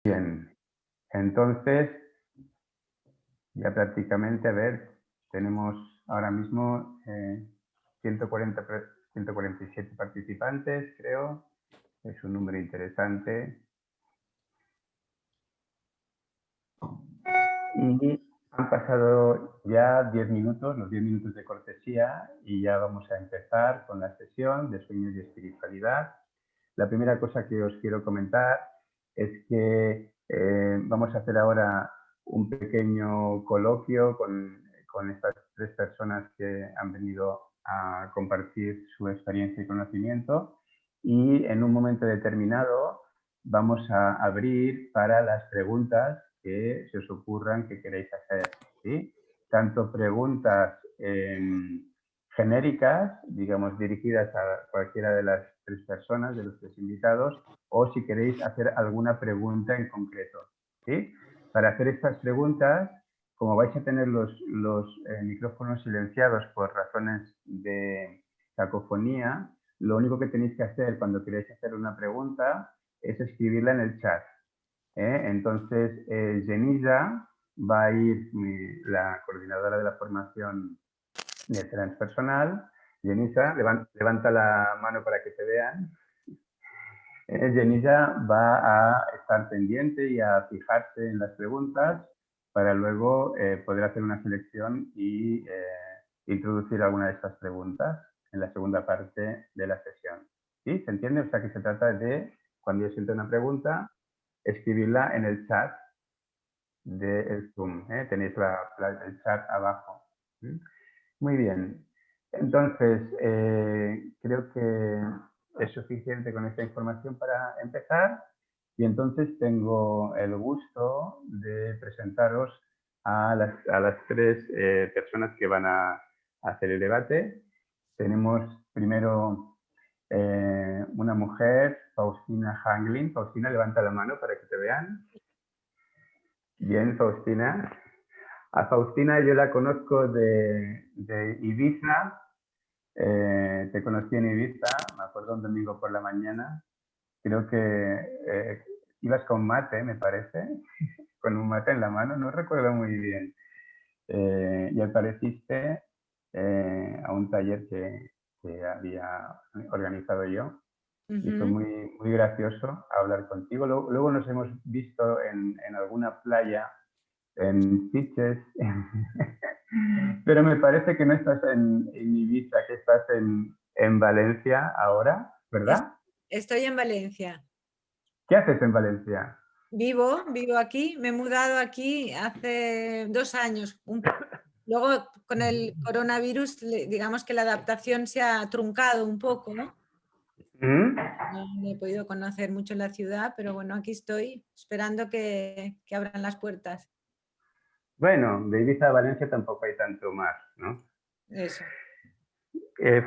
Bien, entonces ya prácticamente, a ver, tenemos ahora mismo 147 participantes, creo. Es un número interesante. Y han pasado ya 10 minutos, los 10 minutos de cortesía, y ya vamos a empezar con la sesión de sueños y espiritualidad. La primera cosa que os quiero comentar es que vamos a hacer ahora un pequeño coloquio con estas tres personas que han venido a compartir su experiencia y conocimiento, y en un momento determinado vamos a abrir para las preguntas que se os ocurran que queréis hacer, ¿sí? Tanto preguntas genéricas, digamos, dirigidas a cualquiera de las tres personas, de los tres invitados, o si queréis hacer alguna pregunta en concreto, ¿sí? Para hacer estas preguntas, como vais a tener los micrófonos silenciados por razones de cacofonía, lo único que tenéis que hacer cuando queréis hacer una pregunta es escribirla en el chat. Entonces, Genisa va a ir, la coordinadora de la formación de transpersonal. Genisa, levanta la mano para que te vean. Genisa va a estar pendiente y a fijarse en las preguntas para luego poder hacer una selección y introducir alguna de estas preguntas en la segunda parte de la sesión. ¿Sí? ¿Se entiende? O sea, que se trata de, cuando yo siento una pregunta, escribirla en el chat del Zoom. Tenéis el chat abajo. Muy bien. Entonces, creo que es suficiente con esta información para empezar, y entonces tengo el gusto de presentaros a las tres personas que van a hacer el debate. Tenemos primero una mujer, Faustina Hanglin. Faustina, levanta la mano para que te vean. Bien, Faustina. A Faustina yo la conozco de Ibiza. Te conocí en Ibiza, me acuerdo un domingo por la mañana. Creo que ibas con mate, me parece, con un mate en la mano, no recuerdo muy bien. Y apareciste a un taller que había organizado yo. Y fue muy gracioso hablar contigo. Luego nos hemos visto en alguna playa, en Sitges, pero me parece que no estás en Ibiza, que estás en Valencia ahora, ¿verdad? Estoy en Valencia. ¿Qué haces en Valencia? Vivo aquí. Me he mudado aquí hace 2 años. Luego, con el coronavirus, digamos que la adaptación se ha truncado un poco, ¿no? ¿Mm? No he podido conocer mucho la ciudad, pero bueno, aquí estoy esperando que abran las puertas. Bueno, de Ibiza a Valencia tampoco hay tanto más, ¿no? Eso.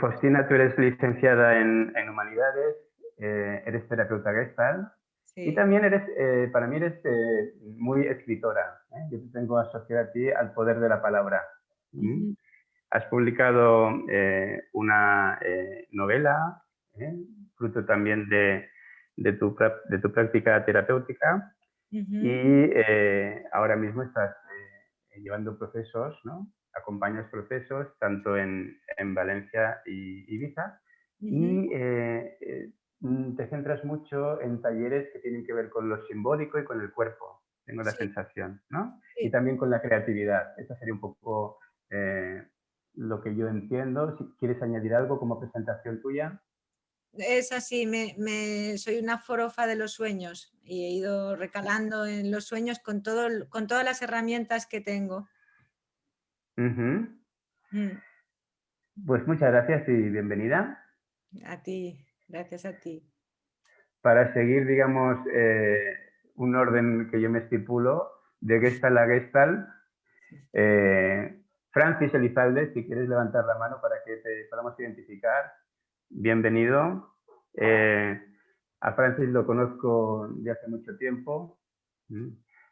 Faustina, tú eres licenciada en Humanidades, eres terapeuta Gestalt, y Sí. también eres, para mí eres muy escritora. Yo te tengo asociada a ti al poder de la palabra. ¿Mm? Ujú. Has publicado una novela, fruto también de tu práctica terapéutica, Ujú. y ahora mismo estás llevando procesos, ¿no? Acompañas procesos tanto en Valencia y Ibiza, Ujú. y te centras mucho en talleres que tienen que ver con lo simbólico y con el cuerpo, tengo la Sí, sensación, ¿no? Y sí. también con la creatividad. Esa sería un poco eh, lo que yo entiendo. Si quieres añadir algo como presentación tuya. Es así, soy una forofa de los sueños y he ido recalando en los sueños con todas las herramientas que tengo. Ujú. Mm. Pues muchas gracias y bienvenida. A ti, gracias a ti. Para seguir, digamos, un orden que yo me estipulo, de Gestalt a Gestalt, Francis Elizalde, si quieres levantar la mano para que te podamos identificar, bienvenido. A Francis lo conozco de hace mucho tiempo.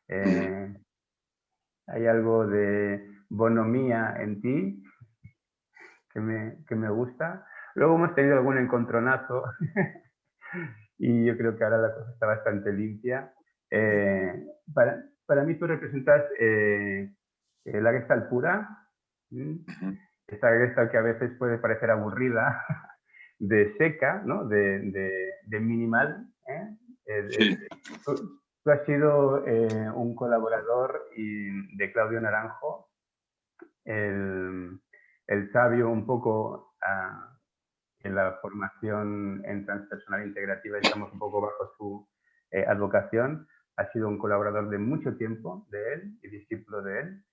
Eh, Hay algo de bonomía en ti que me gusta. Luego hemos tenido algún encontronazo y yo creo que ahora la cosa está bastante limpia. Para mí tú representas la Gestalt pura, esta Gestalt que a veces puede parecer aburrida, de seca, ¿no? de minimal. Sí. Tú has sido un colaborador de Claudio Naranjo, el sabio un poco en la formación en transpersonal integrativa, estamos un poco bajo su advocación. Has sido un colaborador de mucho tiempo de él y discípulo de él.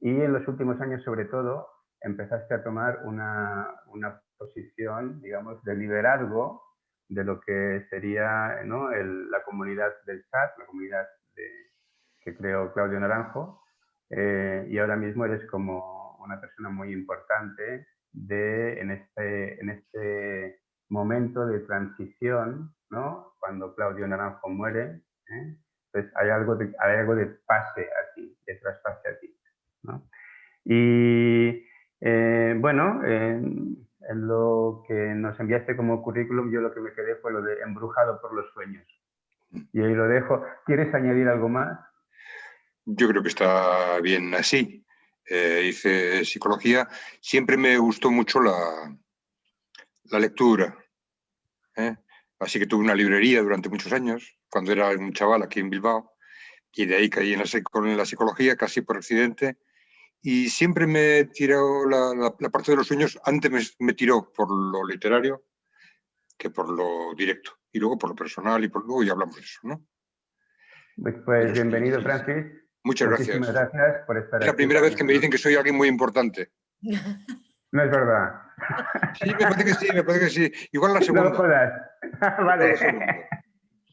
Y en los últimos años, sobre todo, empezaste a tomar una posición, digamos, de liderazgo de lo que sería, ¿no?, la comunidad del chat, la comunidad que creó Claudio Naranjo. Y ahora mismo eres como una persona muy importante en este momento de transición, ¿no? Cuando Claudio Naranjo muere, pues hay algo de pase aquí, de traspase aquí, ¿no? Y bueno, en lo que nos enviaste como currículum, yo lo que me quedé fue lo de embrujado por los sueños. Y ahí lo dejo. ¿Quieres añadir algo más? Yo creo que está bien así. Hice psicología. Siempre me gustó mucho la lectura. Así que tuve una librería durante muchos años, cuando era un chaval aquí en Bilbao, y de ahí caí en la psicología casi por accidente. Y siempre me tiró la parte de los sueños, antes me tiró por lo literario que por lo directo. Y luego por lo personal, y luego ya hablamos de eso, ¿no? Pues bienvenido, Francis. Muchas Muchísimas gracias por estar aquí. Es la primera vez que me dicen que soy alguien muy importante. No es verdad. Sí, me parece que sí. Igual la segunda. No jodas. Vale.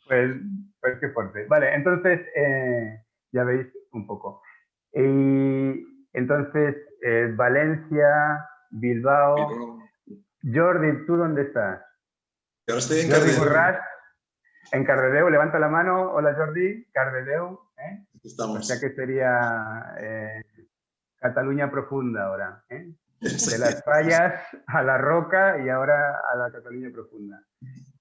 Pues qué fuerte. Vale, entonces ya veis un poco. Y entonces Valencia, Bilbao. Jordi, ¿tú dónde estás? Yo ahora estoy en Jordi Cardedeu. Borràs, en Cardedeu. Levanta la mano. Hola, Jordi. Cardedeu. Estamos. O sea que sería Cataluña profunda ahora. De las fallas a la roca y ahora a la Cataluña profunda.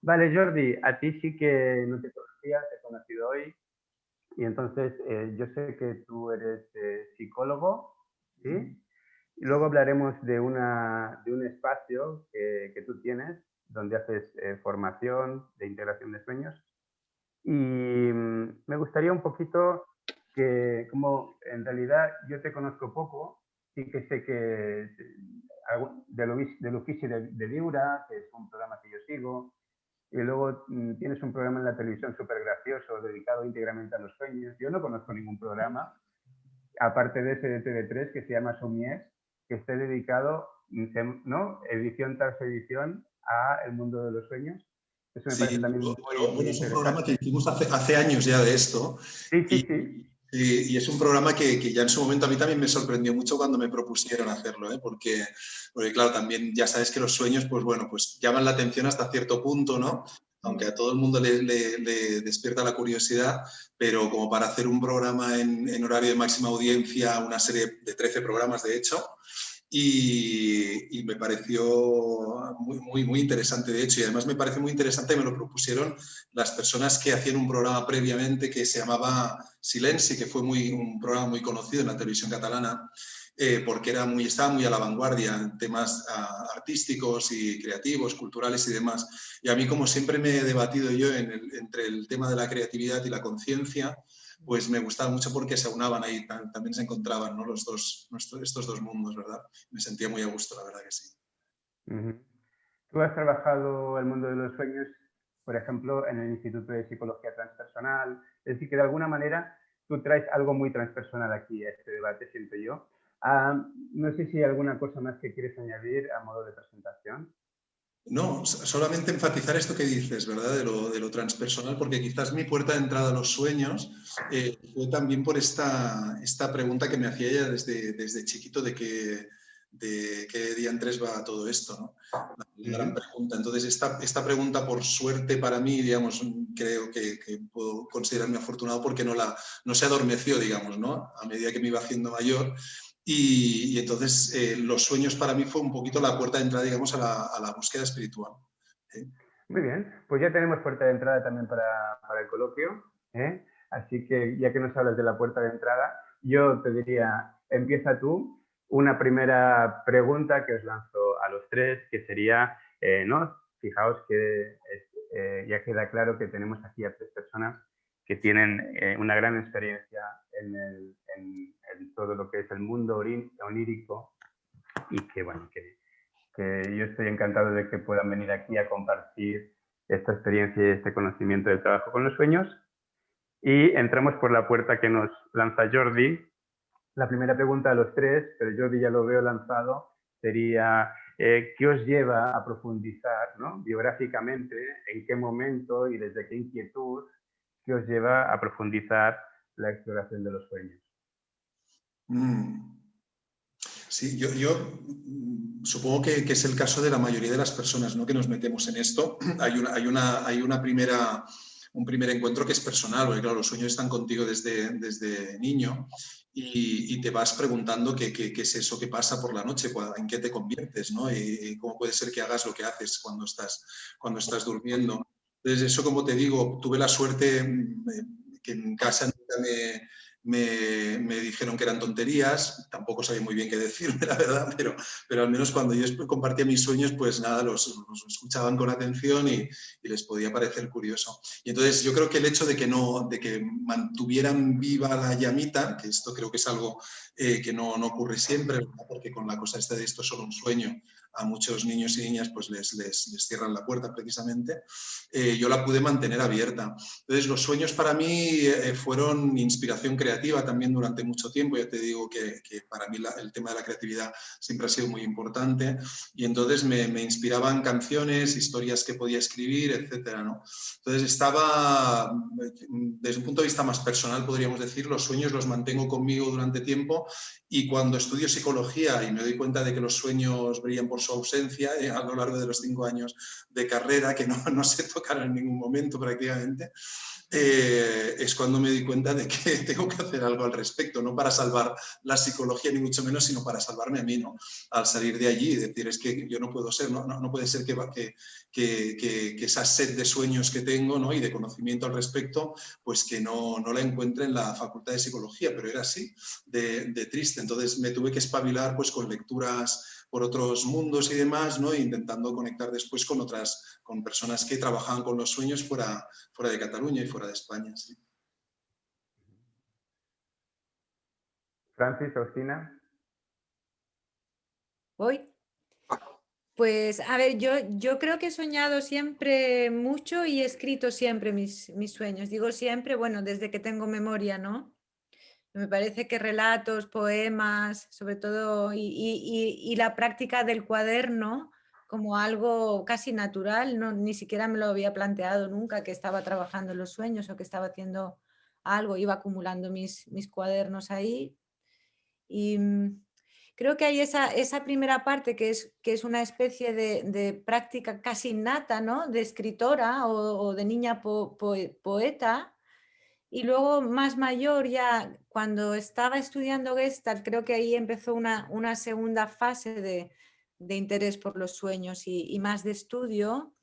Vale, Jordi, a ti sí que no te conocía, te he conocido hoy. Y entonces yo sé que tú eres psicólogo, ¿sí? Y luego hablaremos de un espacio que tú tienes, donde haces formación de integración de sueños. Y me gustaría un poquito que, como en realidad yo te conozco poco, sí que sé que del oficio de Viura, que es un programa que yo sigo, y luego tienes un programa en la televisión súper gracioso dedicado íntegramente a los sueños. Yo no conozco ningún programa, aparte de ese de TV3 que se llama Somies, que esté dedicado, ¿no?, edición tras edición a el mundo de los sueños. Eso me parece también muy bueno, es un programa que interesante. hicimos hace años ya de esto. Sí. Y es un programa que ya en su momento a mí también me sorprendió mucho cuando me propusieron hacerlo, porque claro, también ya sabes que los sueños, pues bueno, pues llaman la atención hasta cierto punto, ¿no? Aunque a todo el mundo le despierta la curiosidad, pero como para hacer un programa en horario de máxima audiencia, una serie de 13 programas de hecho, y me pareció muy interesante, de hecho, y además me parece muy interesante, me lo propusieron las personas que hacían un programa previamente que se llamaba Silenci, que fue un programa muy conocido en la televisión catalana, porque estaba muy a la vanguardia en temas artísticos y creativos, culturales y demás. Y a mí, como siempre me he debatido yo entre el tema de la creatividad y la conciencia, pues me gustaba mucho porque se aunaban ahí, también se encontraban, ¿no?, estos dos mundos, ¿verdad? Me sentía muy a gusto, la verdad que sí. Tú has trabajado el mundo de los sueños, por ejemplo, en el Instituto de Psicología Transpersonal, es decir, que de alguna manera tú traes algo muy transpersonal aquí a este debate, siento yo. No sé si hay alguna cosa más que quieres añadir a modo de presentación. No, solamente enfatizar esto que dices, ¿verdad? De lo transpersonal, porque quizás mi puerta de entrada a los sueños fue también por esta pregunta que me hacía ella desde chiquito de qué diantres va todo esto, ¿no? La gran pregunta. Entonces, esta pregunta, por suerte para mí, digamos, creo que puedo considerarme afortunado porque no se adormeció, digamos, ¿no?, a medida que me iba haciendo mayor. Y entonces los sueños para mí fue un poquito la puerta de entrada, digamos, a la búsqueda espiritual. Muy bien, pues ya tenemos puerta de entrada también para el coloquio. Así que ya que nos hablas de la puerta de entrada, yo te diría, empieza tú. Una primera pregunta que os lanzo a los tres, que sería, ¿no? Fijaos que ya queda claro que tenemos aquí a tres personas que tienen una gran experiencia en todo lo que es el mundo onírico y que, bueno, que yo estoy encantado de que puedan venir aquí a compartir esta experiencia y este conocimiento del trabajo con los sueños. Y entramos por la puerta que nos lanza Jordi. La primera pregunta a los tres, pero Jordi ya lo veo lanzado, sería ¿qué os lleva a profundizar, ¿no? biográficamente, en qué momento y desde qué inquietud, qué os lleva a profundizar la exploración de los sueños? Sí, yo supongo que es el caso de la mayoría de las personas, ¿no? que nos metemos en esto. Hay un primer encuentro que es personal, porque claro, los sueños están contigo desde niño y te vas preguntando qué es eso que pasa por la noche, en qué te conviertes, ¿no? Y cómo puede ser que hagas lo que haces cuando estás durmiendo. Entonces, eso, como te digo, tuve la suerte que en casa nunca me dijeron que eran tonterías, tampoco sabía muy bien qué decirme, la verdad, pero al menos cuando yo compartía mis sueños, pues nada, los escuchaban con atención y les podía parecer curioso. Y entonces yo creo que el hecho de que mantuvieran viva la llamita, que esto creo que es algo que no ocurre siempre, porque con la cosa esta de esto es solo un sueño, a muchos niños y niñas pues les cierran la puerta precisamente, yo la pude mantener abierta. Entonces los sueños para mí fueron inspiración creativa también durante mucho tiempo. Ya te digo que para mí el tema de la creatividad siempre ha sido muy importante y entonces me inspiraban canciones, historias que podía escribir, etcétera, ¿no? Entonces desde un punto de vista más personal, podríamos decir, los sueños los mantengo conmigo durante tiempo y cuando estudio psicología y me doy cuenta de que los sueños brillan por su ausencia a lo largo de los 5 años de carrera, que no se tocaron en ningún momento prácticamente, es cuando me di cuenta de que tengo que hacer algo al respecto, no para salvar la psicología ni mucho menos, sino para salvarme a mí, ¿no? Al salir de allí y decir, es que yo no puedo ser, no puede ser que esa sed de sueños que tengo, ¿no? y de conocimiento al respecto, pues que no la encuentre en la facultad de psicología, pero era así, de triste. Entonces me tuve que espabilar pues con lecturas por otros mundos y demás, ¿no? Intentando conectar después con personas que trabajaban con los sueños fuera de Cataluña y fuera de España. Sí. Francis, Faustina. ¿Voy? Pues a ver, yo creo que he soñado siempre mucho y he escrito siempre mis sueños. Digo siempre, bueno, desde que tengo memoria, ¿no? Me parece que relatos, poemas, sobre todo, y la práctica del cuaderno como algo casi natural, no, ni siquiera me lo había planteado nunca, que estaba trabajando en los sueños o que estaba haciendo algo, iba acumulando mis cuadernos ahí. Y creo que hay esa primera parte que es una especie de práctica casi innata, ¿no? De escritora o de niña poeta. Y luego más mayor, ya cuando estaba estudiando Gestalt, creo que ahí empezó una segunda fase de interés por los sueños y más de estudio,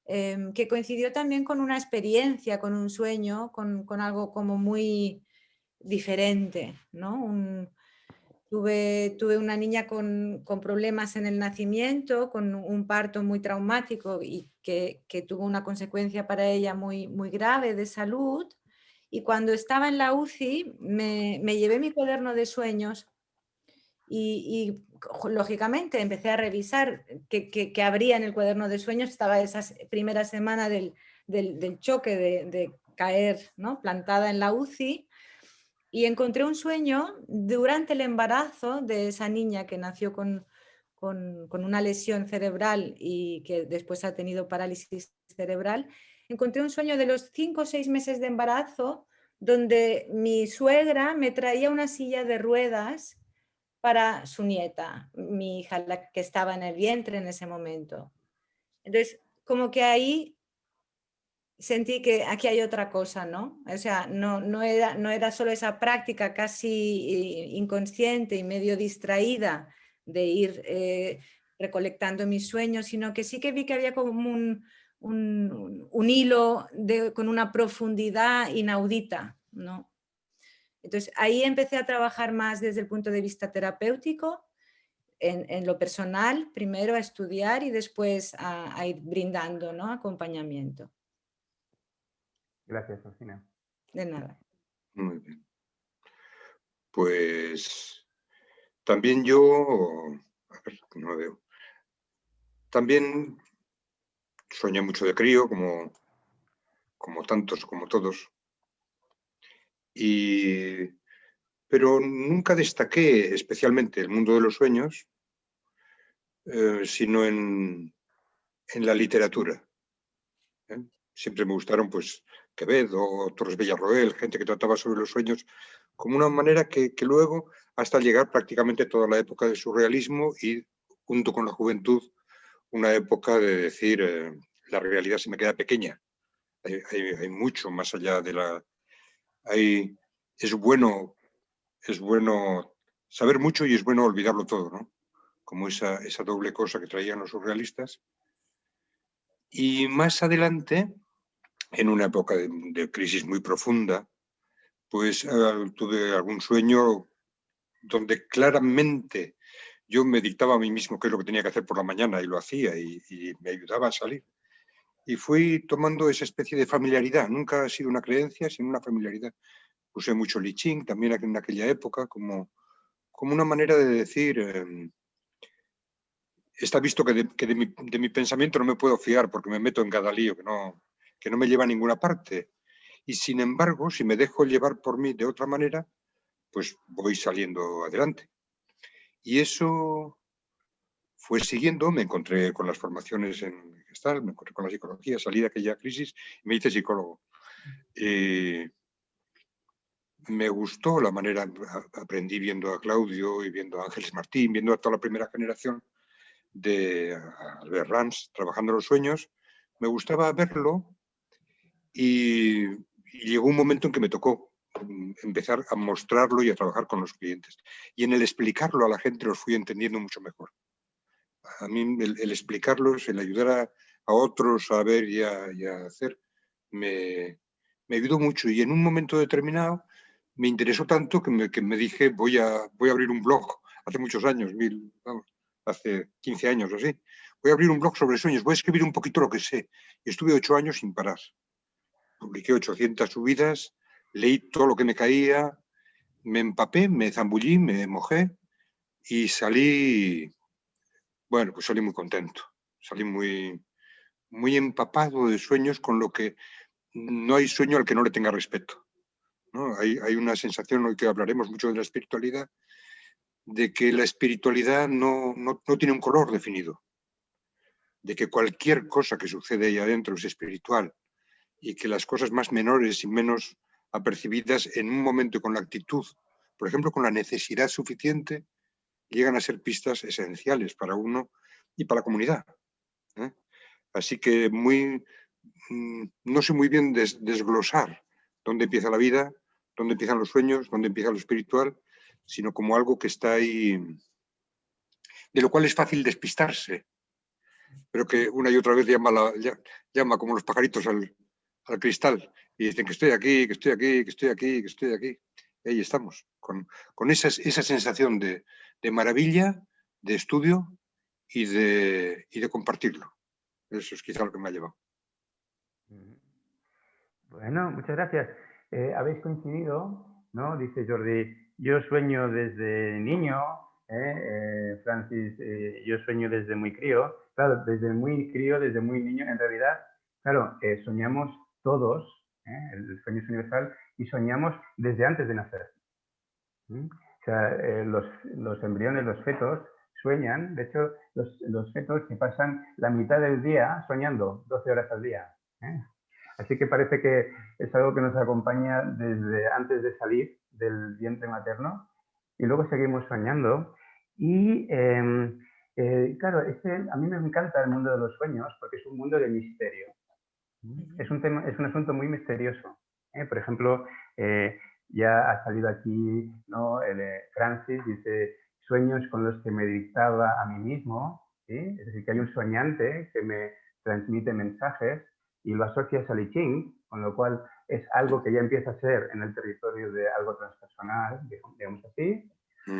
que coincidió también con una experiencia, con un sueño, con algo como muy diferente, ¿no? Tuve una niña con problemas en el nacimiento, con un parto muy traumático y que tuvo una consecuencia para ella muy, muy grave de salud. Y cuando estaba en la UCI me llevé mi cuaderno de sueños y lógicamente empecé a revisar qué habría en el cuaderno de sueños. Estaba esa primera semana del choque de caer, ¿no? Plantada en la UCI. Y encontré un sueño durante el embarazo de esa niña que nació con una lesión cerebral y que después ha tenido parálisis cerebral. Encontré un sueño de los 5 o 6 meses de embarazo donde mi suegra me traía una silla de ruedas para su nieta, mi hija, la que estaba en el vientre en ese momento. Entonces, como que ahí sentí que aquí hay otra cosa, ¿no? O sea, no era solo esa práctica casi inconsciente y medio distraída de ir recolectando mis sueños, sino que sí que vi que había como un hilo con una profundidad inaudita no. Entonces ahí empecé a trabajar más desde el punto de vista terapéutico, en lo personal, primero a estudiar y después a ir brindando, ¿no?, acompañamiento. Gracias, Georgina. De nada. Muy bien. Pues también yo, a ver, que no lo veo. También soñé mucho de crío, como tantos, como todos. Pero nunca destaqué especialmente el mundo de los sueños, sino en la literatura. Siempre me gustaron, pues, Quevedo, Torres Villarroel, gente que trataba sobre los sueños como una manera que luego, hasta llegar prácticamente toda la época del surrealismo y, junto con la juventud, una época de decir, la realidad se me queda pequeña. Hay mucho más allá de la... Es bueno saber mucho y es bueno olvidarlo todo, ¿no? Como esa doble cosa que traían los surrealistas. Y más adelante, en una época de crisis muy profunda, pues tuve algún sueño donde claramente yo me dictaba a mí mismo qué es lo que tenía que hacer por la mañana y lo hacía y me ayudaba a salir. Y fui tomando esa especie de familiaridad. Nunca ha sido una creencia, sino una familiaridad. Usé mucho Li Ching también en aquella época como una manera de decir, está visto que de mi pensamiento no me puedo fiar porque me meto en cada lío que no me lleva a ninguna parte. Y sin embargo, si me dejo llevar por mí de otra manera, pues voy saliendo adelante. Y eso fue siguiendo, me encontré con las formaciones en Gestalt, me encontré con la psicología, salí de aquella crisis y me hice psicólogo. Me gustó la manera, aprendí viendo a Claudio y viendo a Ángeles Martín, viendo a toda la primera generación de Albert Rams trabajando los sueños. Me gustaba verlo y llegó un momento en que me tocó empezar a mostrarlo y a trabajar con los clientes. Y en el explicarlo a la gente los fui entendiendo mucho mejor. A mí el explicarlos, el ayudar a otros a ver y a hacer, me ayudó mucho. Y en un momento determinado me interesó tanto que me dije, voy a abrir un blog. Hace muchos años, hace 15 años o así. Voy a abrir un blog sobre sueños, voy a escribir un poquito lo que sé. Y estuve 8 años sin parar. Publiqué 800 subidas, leí todo lo que me caía, me empapé, me zambullí, me mojé y salí, bueno, pues salí muy contento. Salí muy, muy empapado de sueños, con lo que no hay sueño al que no le tenga respeto, ¿no? Hay una sensación, hoy que hablaremos mucho de la espiritualidad, de que la espiritualidad no tiene un color definido, de que cualquier cosa que sucede ahí adentro es espiritual y que las cosas más menores y menos apercibidas en un momento con la actitud, por ejemplo, con la necesidad suficiente, llegan a ser pistas esenciales para uno y para la comunidad. Así que no sé muy bien desglosar dónde empieza la vida, dónde empiezan los sueños, dónde empieza lo espiritual, sino como algo que está ahí, de lo cual es fácil despistarse, pero que una y otra vez llama como los pajaritos al cristal y dicen que estoy aquí, que estoy aquí, que estoy aquí, que estoy aquí. Y ahí estamos, con esa sensación de maravilla, de estudio y de compartirlo. Eso es quizá lo que me ha llevado. Bueno, muchas gracias. Habéis coincidido, ¿no? Dice Jordi, yo sueño desde niño, Francis, yo sueño desde muy crío. Claro, desde muy crío, desde muy niño, en realidad, claro, soñamos todos, el sueño es universal, y soñamos desde antes de nacer. O sea, los embriones, los fetos, sueñan. De hecho, los fetos se pasan la mitad del día soñando, 12 horas al día. Así que parece que es algo que nos acompaña desde antes de salir del vientre materno y luego seguimos soñando. Y claro, a mí me encanta el mundo de los sueños porque es un mundo de misterio. Es un asunto muy misterioso. Por ejemplo, ya ha salido aquí, ¿no? Francis dice, sueños con los que me dictaba a mí mismo. ¿Sí? Es decir, que hay un soñante que me transmite mensajes y lo asocias a Li Ching, con lo cual es algo que ya empieza a ser en el territorio de algo transpersonal, digamos así.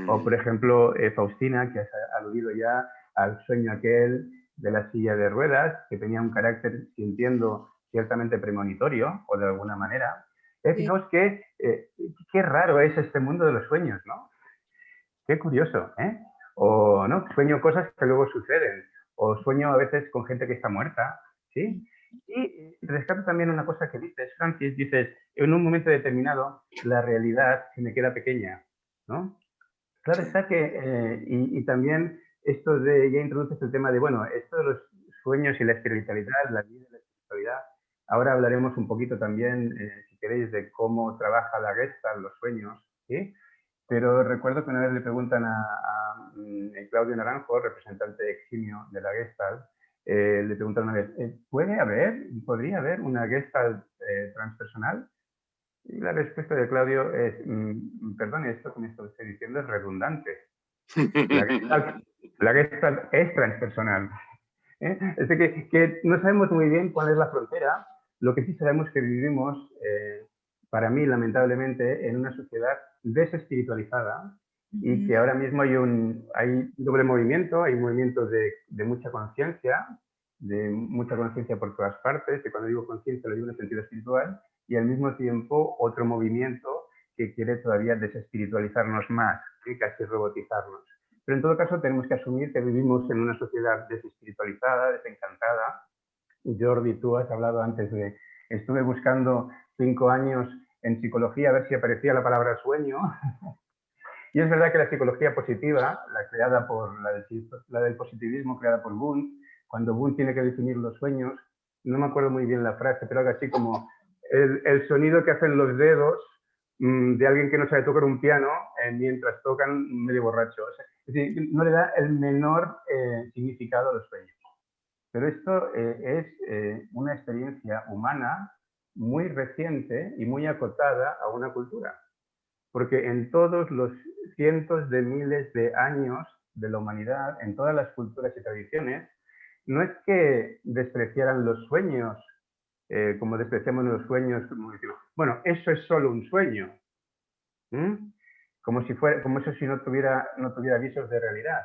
O, por ejemplo, Faustina, que has aludido ya al sueño aquel de la silla de ruedas, que tenía un carácter, si entiendo, ciertamente premonitorio, o de alguna manera. Fijaos que qué raro es este mundo de los sueños, ¿no? Qué curioso, ¿eh? O, ¿no? Sueño cosas que luego suceden, o sueño a veces con gente que está muerta, ¿sí? Y rescato también una cosa que dices, Francis, dices, en un momento determinado la realidad se me queda pequeña, ¿no? Claro está que, y también esto de, ya introduces el tema de, bueno, esto de los sueños y la espiritualidad, la vida y la espiritualidad. Ahora hablaremos un poquito también, si queréis, de cómo trabaja la Gestalt, los sueños, ¿sí? Pero recuerdo que una vez le preguntan a Claudio Naranjo, representante eximio de la Gestalt, le preguntan una vez, ¿podría haber una Gestalt transpersonal? Y la respuesta de Claudio es, perdón, esto que me estoy diciendo es redundante. La Gestalt es transpersonal. Es decir, que no sabemos muy bien cuál es la frontera, lo que sí sabemos que vivimos, para mí, lamentablemente, en una sociedad desespiritualizada y que ahora mismo hay doble movimiento, hay movimientos de mucha conciencia por todas partes, y cuando digo conciencia lo digo en el sentido espiritual, y al mismo tiempo otro movimiento que quiere todavía desespiritualizarnos más, ¿sí? Casi robotizarnos. Pero en todo caso tenemos que asumir que vivimos en una sociedad desespiritualizada, desencantada. Jordi, tú has hablado antes de, estuve buscando 5 años en psicología a ver si aparecía la palabra sueño. Y es verdad que la psicología positiva, la del positivismo creada por Wundt, cuando Wundt tiene que definir los sueños, no me acuerdo muy bien la frase, pero algo así como el sonido que hacen los dedos de alguien que no sabe tocar un piano mientras tocan medio borracho. O sea, es decir, no le da el menor significado a los sueños. Pero esto es una experiencia humana muy reciente y muy acotada a una cultura. Porque en todos los cientos de miles de años de la humanidad, en todas las culturas y tradiciones, no es que despreciaran los sueños, como despreciamos los sueños, como decimos, bueno, eso es solo un sueño. Como eso si no tuviera visos de realidad,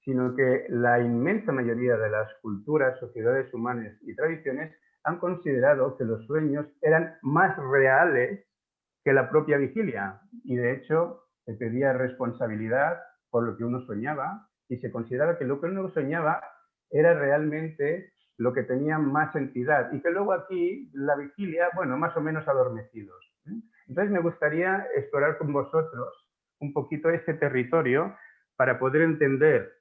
sino que la inmensa mayoría de las culturas, sociedades humanas y tradiciones han considerado que los sueños eran más reales que la propia vigilia, y de hecho se pedía responsabilidad por lo que uno soñaba y se consideraba que lo que uno soñaba era realmente lo que tenía más entidad, y que luego aquí la vigilia, bueno, más o menos adormecidos. Entonces me gustaría explorar con vosotros un poquito este territorio para poder entender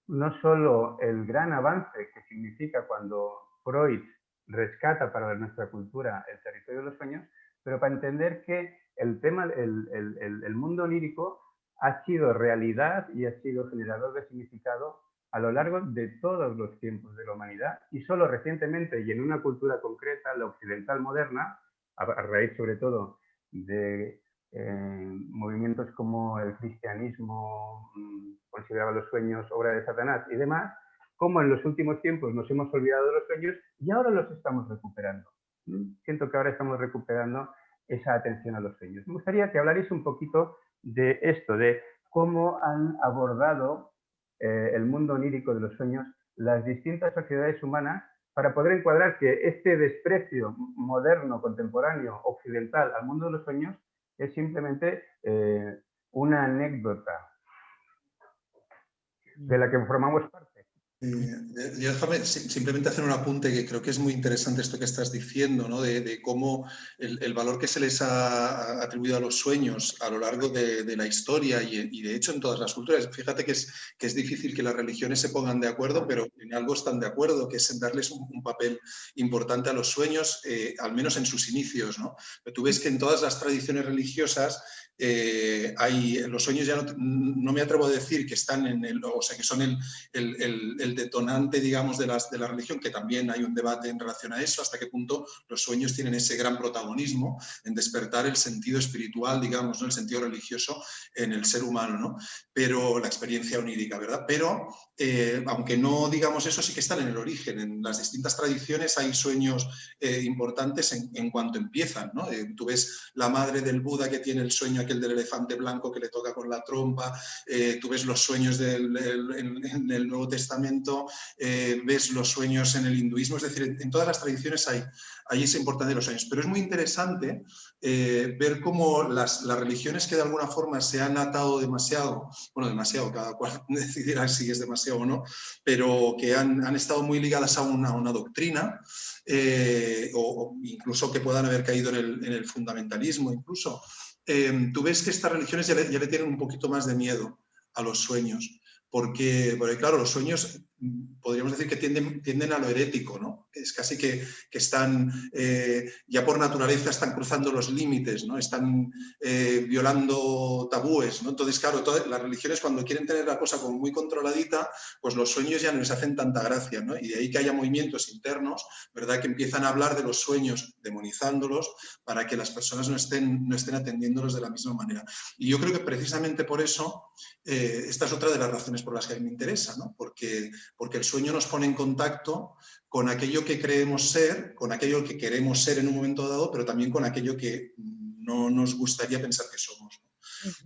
no solo el gran avance que significa cuando Freud rescata para nuestra cultura el territorio de los sueños, pero para entender que el mundo onírico ha sido realidad y ha sido generador de significado a lo largo de todos los tiempos de la humanidad, y solo recientemente y en una cultura concreta, la occidental moderna, a raíz sobre todo de movimientos como el cristianismo consideraba los sueños obra de Satanás y demás, como en los últimos tiempos nos hemos olvidado de los sueños y ahora los estamos recuperando. Siento que ahora estamos recuperando esa atención a los sueños. Me gustaría que hablarais un poquito de esto, de cómo han abordado el mundo onírico de los sueños las distintas sociedades humanas para poder encuadrar que este desprecio moderno, contemporáneo, occidental al mundo de los sueños es simplemente una anécdota de la que formamos parte. Déjame simplemente hacer un apunte que creo que es muy interesante esto que estás diciendo, ¿no? De cómo el valor que se les ha atribuido a los sueños a lo largo de la historia y de hecho en todas las culturas. Fíjate que es difícil que las religiones se pongan de acuerdo, pero en algo están de acuerdo, que es en darles un papel importante a los sueños, al menos en sus inicios, ¿no? Pero tú ves que en todas las tradiciones religiosas los sueños ya no me atrevo a decir que están que son el el detonante, digamos, de la religión, que también hay un debate en relación a eso, hasta qué punto los sueños tienen ese gran protagonismo en despertar el sentido espiritual, digamos, ¿no? El sentido religioso en el ser humano, ¿no? Pero la experiencia onírica, ¿verdad? Pero, aunque no digamos eso, sí que están en el origen. En las distintas tradiciones hay sueños importantes en cuanto empiezan, ¿no? Tú ves la madre del Buda que tiene el sueño aquel del elefante blanco que le toca con la trompa, tú ves los sueños en el Nuevo Testamento, ves los sueños en el hinduismo, es decir, en todas las tradiciones hay esa importancia de los sueños. Pero es muy interesante ver cómo las religiones que de alguna forma se han atado demasiado, bueno, demasiado, cada cual decidirá si es demasiado o no, pero que han estado muy ligadas a una doctrina, o incluso que puedan haber caído en el fundamentalismo incluso. Tú ves que estas religiones ya le tienen un poquito más de miedo a los sueños, porque claro, los sueños podríamos decir que tienden a lo herético, ¿no? Es casi que están, ya por naturaleza están cruzando los límites, ¿no? Están violando tabúes, ¿no? Entonces, claro, todas las religiones cuando quieren tener la cosa como muy controladita, pues los sueños ya no les hacen tanta gracia, ¿no? Y de ahí que haya movimientos internos, ¿verdad? Que empiezan a hablar de los sueños, demonizándolos, para que las personas no estén atendiéndolos de la misma manera. Y yo creo que precisamente por eso, esta es otra de las razones por las que a mí me interesa, ¿no? Porque el sueño nos pone en contacto con aquello que creemos ser, con aquello que queremos ser en un momento dado, pero también con aquello que no nos gustaría pensar que somos, ¿no?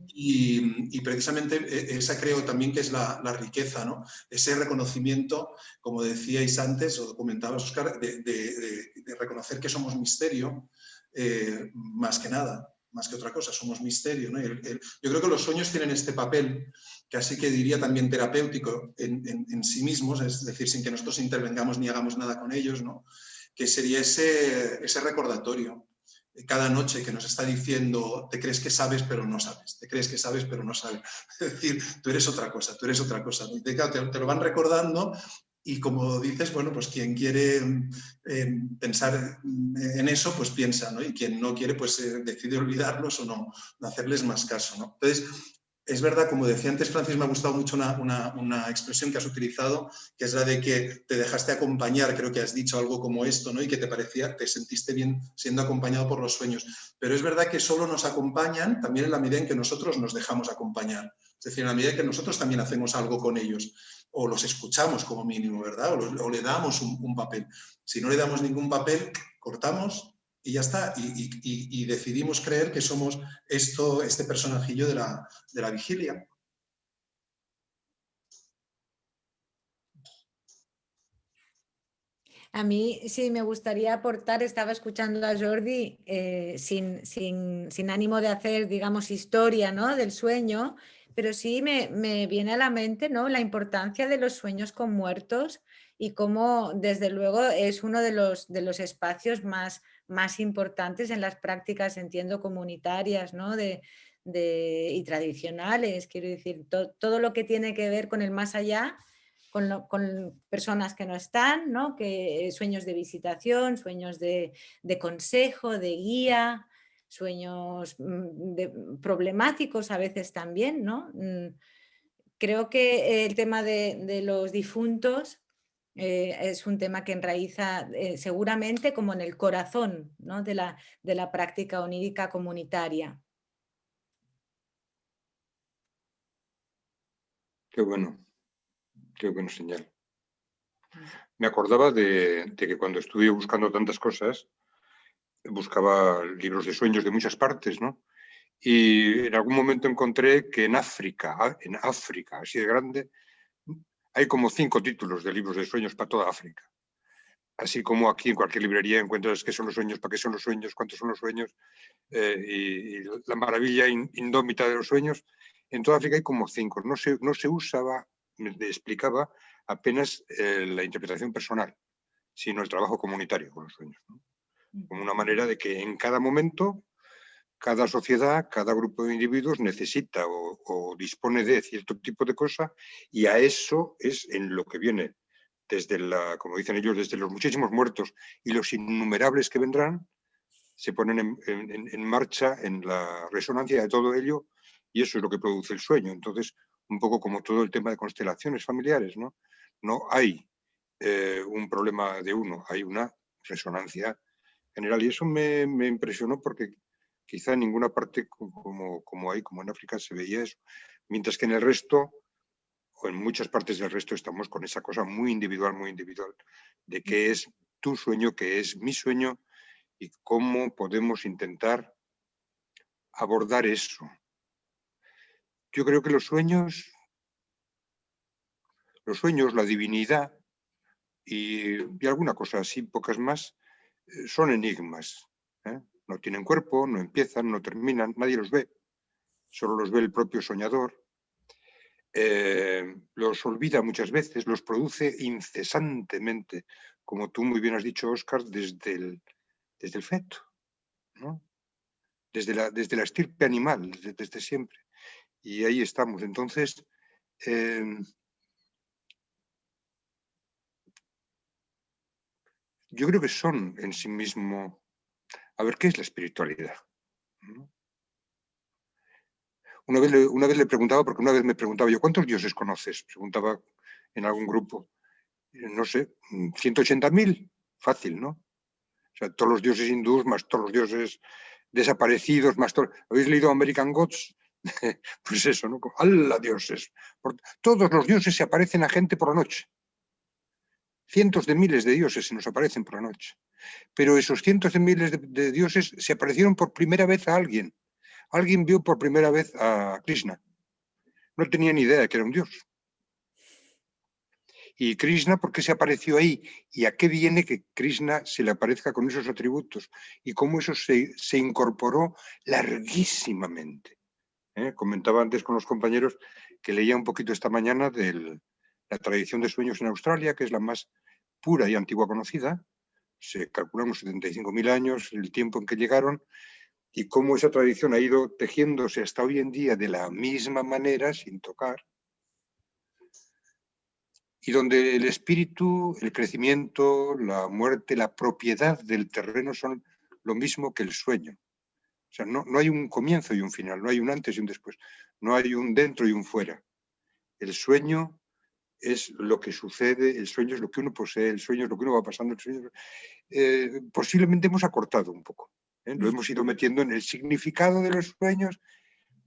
Y precisamente esa creo también que es la riqueza, ¿no? Ese reconocimiento, como decíais antes, o comentabas, Óscar, de reconocer que somos misterio, más que nada, más que otra cosa, somos misterio, ¿no? Yo creo que los sueños tienen este papel, casi que diría también terapéutico en sí mismos, es decir, sin que nosotros intervengamos ni hagamos nada con ellos, ¿no? Que sería ese recordatorio cada noche que nos está diciendo, te crees que sabes pero no sabes, te crees que sabes pero no sabes. Es decir, tú eres otra cosa, tú eres otra cosa. Y te lo van recordando y como dices, bueno, pues quien quiere pensar en eso, pues piensa, ¿no? Y quien no quiere, pues decide olvidarlos o no hacerles más caso, ¿no? Entonces, es verdad, como decía antes Francis, me ha gustado mucho una expresión que has utilizado, que es la de que te dejaste acompañar, creo que has dicho algo como esto, ¿no? Y que te sentiste bien siendo acompañado por los sueños. Pero es verdad que solo nos acompañan también en la medida en que nosotros nos dejamos acompañar. Es decir, en la medida en que nosotros también hacemos algo con ellos, o los escuchamos como mínimo, ¿verdad? O le damos un papel. Si no le damos ningún papel, cortamos y ya está, y decidimos creer que somos este personajillo de la vigilia. A mí sí me gustaría aportar, estaba escuchando a Jordi sin ánimo de hacer, digamos, historia, ¿no? Del sueño, pero sí me viene a la mente, ¿no? La importancia de los sueños con muertos y cómo, desde luego, es uno de los espacios más importantes en las prácticas, entiendo, comunitarias, ¿no? Y tradicionales, quiero decir, todo lo que tiene que ver con el más allá. Con personas que no están, ¿no? Sueños de visitación, sueños de consejo, de guía, sueños problemáticos a veces también, ¿no? Creo que el tema de los difuntos es un tema que enraiza seguramente como en el corazón, ¿no? de la práctica onírica comunitaria. Qué bueno. Qué buena señal. Me acordaba de que cuando estuve buscando tantas cosas, buscaba libros de sueños de muchas partes, ¿no? Y en algún momento encontré que en África, así de grande, hay como 5 títulos de libros de sueños para toda África. Así como aquí en cualquier librería encuentras qué son los sueños, para qué son los sueños, cuántos son los sueños, y la maravilla indómita de los sueños. En toda África hay como 5. No se usaba, me explicaba, apenas la interpretación personal, sino el trabajo comunitario con los sueños, ¿no? Como una manera de que en cada momento, cada sociedad, cada grupo de individuos necesita o dispone de cierto tipo de cosa, y a eso es en lo que viene, desde como dicen ellos, desde los muchísimos muertos y los innumerables que vendrán, se ponen en marcha en la resonancia de todo ello, y eso es lo que produce el sueño. Entonces, un poco como todo el tema de constelaciones familiares, ¿no? No hay un problema de uno, hay una resonancia general. Y eso me impresionó porque quizá en ninguna parte como en África se veía eso. Mientras que en el resto, o en muchas partes del resto, estamos con esa cosa muy individual, de qué es tu sueño, qué es mi sueño y cómo podemos intentar abordar eso. Yo creo que los sueños, la divinidad y alguna cosa así, pocas más, son enigmas. No tienen cuerpo, no empiezan, no terminan, nadie los ve, solo los ve el propio soñador. Los olvida muchas veces, los produce incesantemente, como tú muy bien has dicho, Óscar, desde el feto, ¿no? Desde la estirpe animal, desde siempre. Y ahí estamos. Entonces, yo creo que son en sí mismo... A ver, ¿qué es la espiritualidad? ¿No? Una vez le preguntaba, porque una vez me preguntaba yo, ¿cuántos dioses conoces? Preguntaba en algún grupo. No sé, 180.000, fácil, ¿no? O sea, todos los dioses hindús, más todos los dioses desaparecidos, más todos... ¿Habéis leído American Gods? Pues eso, ¿no? ¡Hala, dioses! Todos los dioses se aparecen a gente por la noche. Cientos de miles de dioses se nos aparecen por la noche. Pero esos cientos de miles de dioses se aparecieron por primera vez a alguien. Alguien vio por primera vez a Krishna. No tenía ni idea de que era un dios. Y Krishna, ¿por qué se apareció ahí? ¿Y a qué viene que Krishna se le aparezca con esos atributos? Y cómo eso se incorporó larguísimamente. Comentaba antes con los compañeros que leía un poquito esta mañana de la tradición de sueños en Australia, que es la más pura y antigua conocida. Se calcula unos 75.000 años el tiempo en que llegaron, y cómo esa tradición ha ido tejiéndose hasta hoy en día de la misma manera, sin tocar, y donde el espíritu, el crecimiento, la muerte, la propiedad del terreno son lo mismo que el sueño. O sea, no hay un comienzo y un final, no hay un antes y un después, no hay un dentro y un fuera. El sueño es lo que sucede, el sueño es lo que uno posee, el sueño es lo que uno va pasando. El sueño, posiblemente hemos acortado un poco, lo hemos ido metiendo en el significado de los sueños.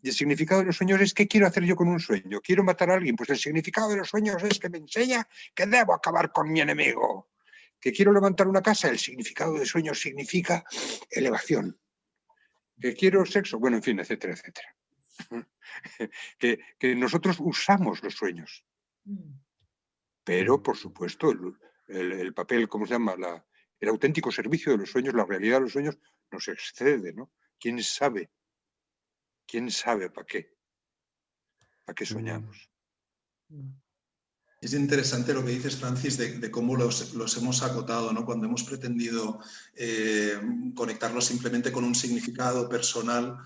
Y el significado de los sueños es ¿qué quiero hacer yo con un sueño? ¿Quiero matar a alguien? Pues el significado de los sueños es que me enseña que debo acabar con mi enemigo. ¿Que quiero levantar una casa? El significado de sueños significa elevación. ¿Que quiero sexo? Bueno, en fin, etcétera, etcétera. que nosotros usamos los sueños. Pero, por supuesto, el papel, ¿cómo se llama? El auténtico servicio de los sueños, la realidad de los sueños, nos excede, ¿no? ¿Quién sabe? ¿Quién sabe para qué? ¿Para qué soñamos? Es interesante lo que dices, Francis, de cómo los hemos acotado, ¿no? Cuando hemos pretendido conectarlos simplemente con un significado personal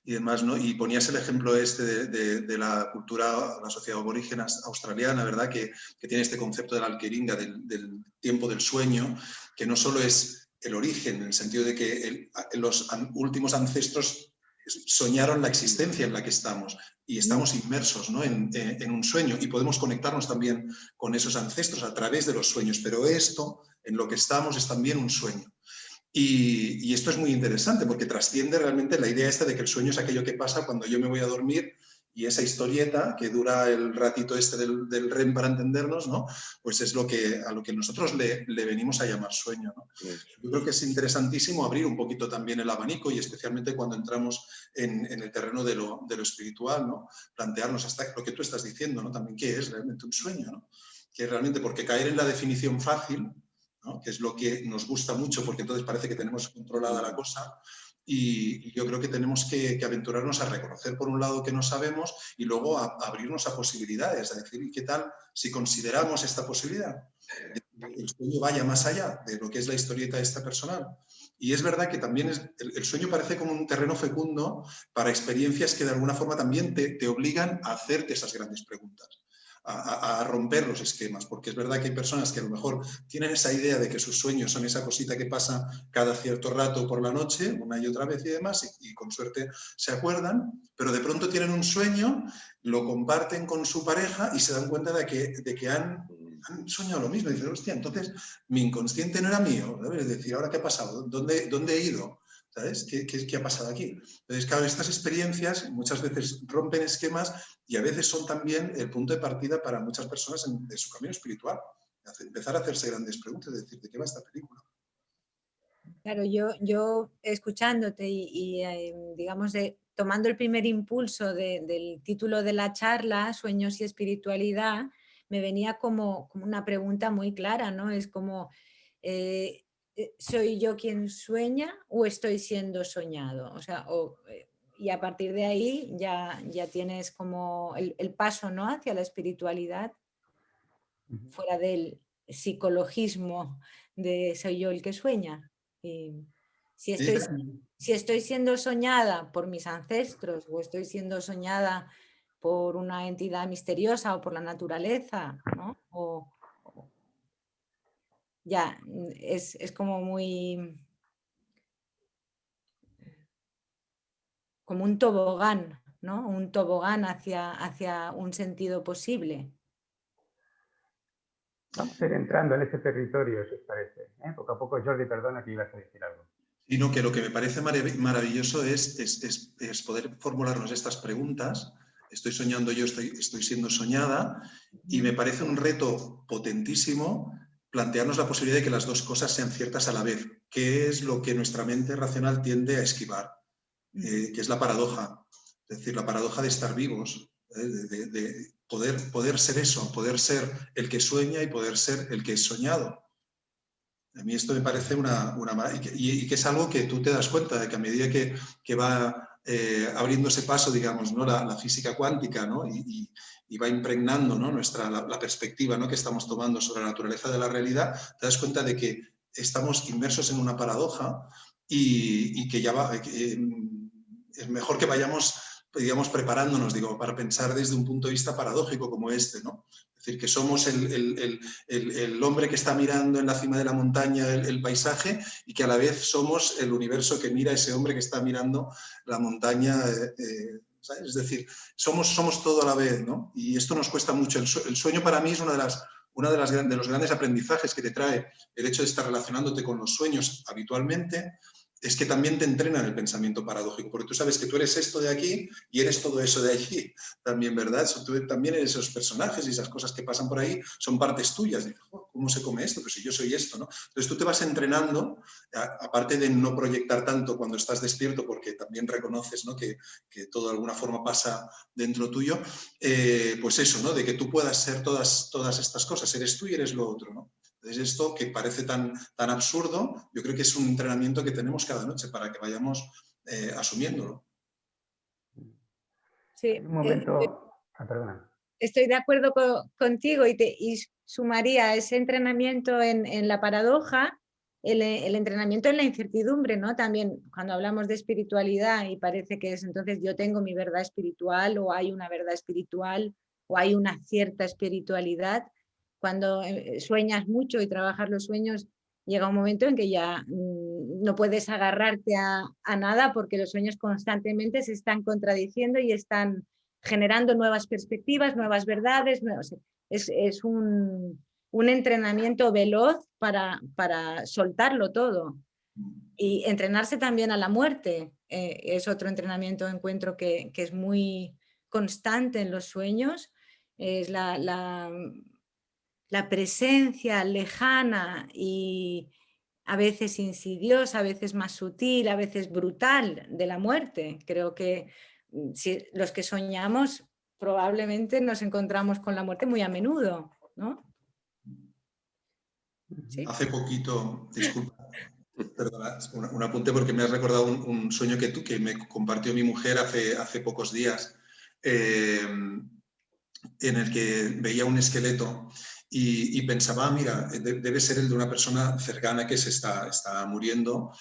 y demás, ¿no? Y ponías el ejemplo este de la cultura, la sociedad aborígena australiana, ¿verdad? Que tiene este concepto del alqueringa, del tiempo del sueño, que no solo es el origen, en el sentido de que los últimos ancestros soñaron la existencia en la que estamos y estamos inmersos, ¿no? en un sueño, y podemos conectarnos también con esos ancestros a través de los sueños, pero esto, en lo que estamos, es también un sueño. Y esto es muy interesante porque trasciende realmente la idea esta de que el sueño es aquello que pasa cuando yo me voy a dormir, y esa historieta que dura el ratito este del REM para entendernos, ¿no? Pues es a lo que nosotros le venimos a llamar sueño, ¿no? Yo creo que es interesantísimo abrir un poquito también el abanico, y especialmente cuando entramos en el terreno de lo espiritual, ¿no? Plantearnos hasta lo que tú estás diciendo, ¿no? También qué es realmente un sueño, ¿no? Que realmente, porque caer en la definición fácil, ¿no? Que es lo que nos gusta mucho, porque entonces parece que tenemos controlada la cosa. Y yo creo que tenemos que aventurarnos a reconocer, por un lado, que no sabemos, y luego a abrirnos a posibilidades, a decir, ¿y qué tal si consideramos esta posibilidad? El sueño vaya más allá de lo que es la historieta esta personal. Y es verdad que también el sueño parece como un terreno fecundo para experiencias que de alguna forma también te obligan a hacerte esas grandes preguntas. A romper los esquemas, porque es verdad que hay personas que a lo mejor tienen esa idea de que sus sueños son esa cosita que pasa cada cierto rato por la noche, una y otra vez y demás, y con suerte se acuerdan, pero de pronto tienen un sueño, lo comparten con su pareja y se dan cuenta de que han han soñado lo mismo. Y dices, hostia, entonces mi inconsciente no era mío. ¿Sabes? Es decir, ¿ahora qué ha pasado? ¿Dónde he ido? ¿Sabes? ¿Qué ha pasado aquí? Entonces, claro, estas experiencias muchas veces rompen esquemas y a veces son también el punto de partida para muchas personas en su camino espiritual. Empezar a hacerse grandes preguntas, es decir, ¿de qué va esta película? Claro, yo escuchándote digamos, tomando el primer impulso del título de la charla, Sueños y Espiritualidad, me venía como una pregunta muy clara, ¿no? Es como, ¿soy yo quien sueña o estoy siendo soñado? O sea, y a partir de ahí ya tienes como el paso, ¿no? Hacia la espiritualidad, fuera del psicologismo de soy yo el que sueña. Si estoy siendo soñada por mis ancestros o estoy siendo soñada por una entidad misteriosa o por la naturaleza, ¿no? Ya, es como muy... como un tobogán, ¿no? Un tobogán hacia un sentido posible. Vamos a ir entrando en ese territorio, si os parece. Poco a poco, Jordi, perdona que ibas a decir algo. Sino que lo que me parece maravilloso es poder formularnos estas preguntas. Estoy soñando yo, estoy siendo soñada, y me parece un reto potentísimo plantearnos la posibilidad de que las dos cosas sean ciertas a la vez, que es lo que nuestra mente racional tiende a esquivar, que es la paradoja, es decir, la paradoja de estar vivos, de poder ser eso, poder ser el que sueña y poder ser el que es soñado. A mí esto me parece y que es algo que tú te das cuenta de que a medida que va abriendo ese paso, digamos, ¿no? la física cuántica, ¿no? y va impregnando, ¿no? la perspectiva, ¿no? que estamos tomando sobre la naturaleza de la realidad, te das cuenta de que estamos inmersos en una paradoja y que ya es mejor que vayamos, digamos, preparándonos, digo, para pensar desde un punto de vista paradójico como este, ¿no? Es decir, que somos el hombre que está mirando en la cima de la montaña el paisaje y que a la vez somos el universo que mira a ese hombre que está mirando la montaña. ¿Sabes? Es decir, somos todo a la vez, ¿no? Y esto nos cuesta mucho. El sueño para mí es uno de los grandes aprendizajes que te trae el hecho de estar relacionándote con los sueños habitualmente. Es que también te entrena el pensamiento paradójico, porque tú sabes que tú eres esto de aquí y eres todo eso de allí, también, ¿verdad? Tú también eres esos personajes y esas cosas que pasan por ahí son partes tuyas. Dices, ¿cómo se come esto? Pues si yo soy esto, ¿no? Entonces tú te vas entrenando, aparte de no proyectar tanto cuando estás despierto, porque también reconoces, ¿no? que todo de alguna forma pasa dentro tuyo, pues eso, ¿no? De que tú puedas ser todas estas cosas, eres tú y eres lo otro, ¿no? Entonces esto que parece tan absurdo, yo creo que es un entrenamiento que tenemos cada noche para que vayamos asumiéndolo. Sí, un momento... perdona. Estoy de acuerdo contigo y sumaría ese entrenamiento en la paradoja, el entrenamiento en la incertidumbre, ¿no? También cuando hablamos de espiritualidad y parece que es entonces yo tengo mi verdad espiritual o hay una verdad espiritual o hay una cierta espiritualidad. Cuando sueñas mucho y trabajas los sueños, llega un momento en que ya no puedes agarrarte a nada porque los sueños constantemente se están contradiciendo y están generando nuevas perspectivas, nuevas verdades. Es un entrenamiento veloz para soltarlo todo. Y entrenarse también a la muerte es otro entrenamiento, encuentro que es muy constante en los sueños. Es la presencia lejana y a veces insidiosa, a veces más sutil, a veces brutal de la muerte. Creo que si los que soñamos probablemente nos encontramos con la muerte muy a menudo, ¿no? ¿Sí? Hace poquito, disculpa, perdona, un apunte porque me has recordado un sueño que me compartió mi mujer hace pocos días, en el que veía un esqueleto y pensaba, mira, debe ser el de una persona cercana que se está muriendo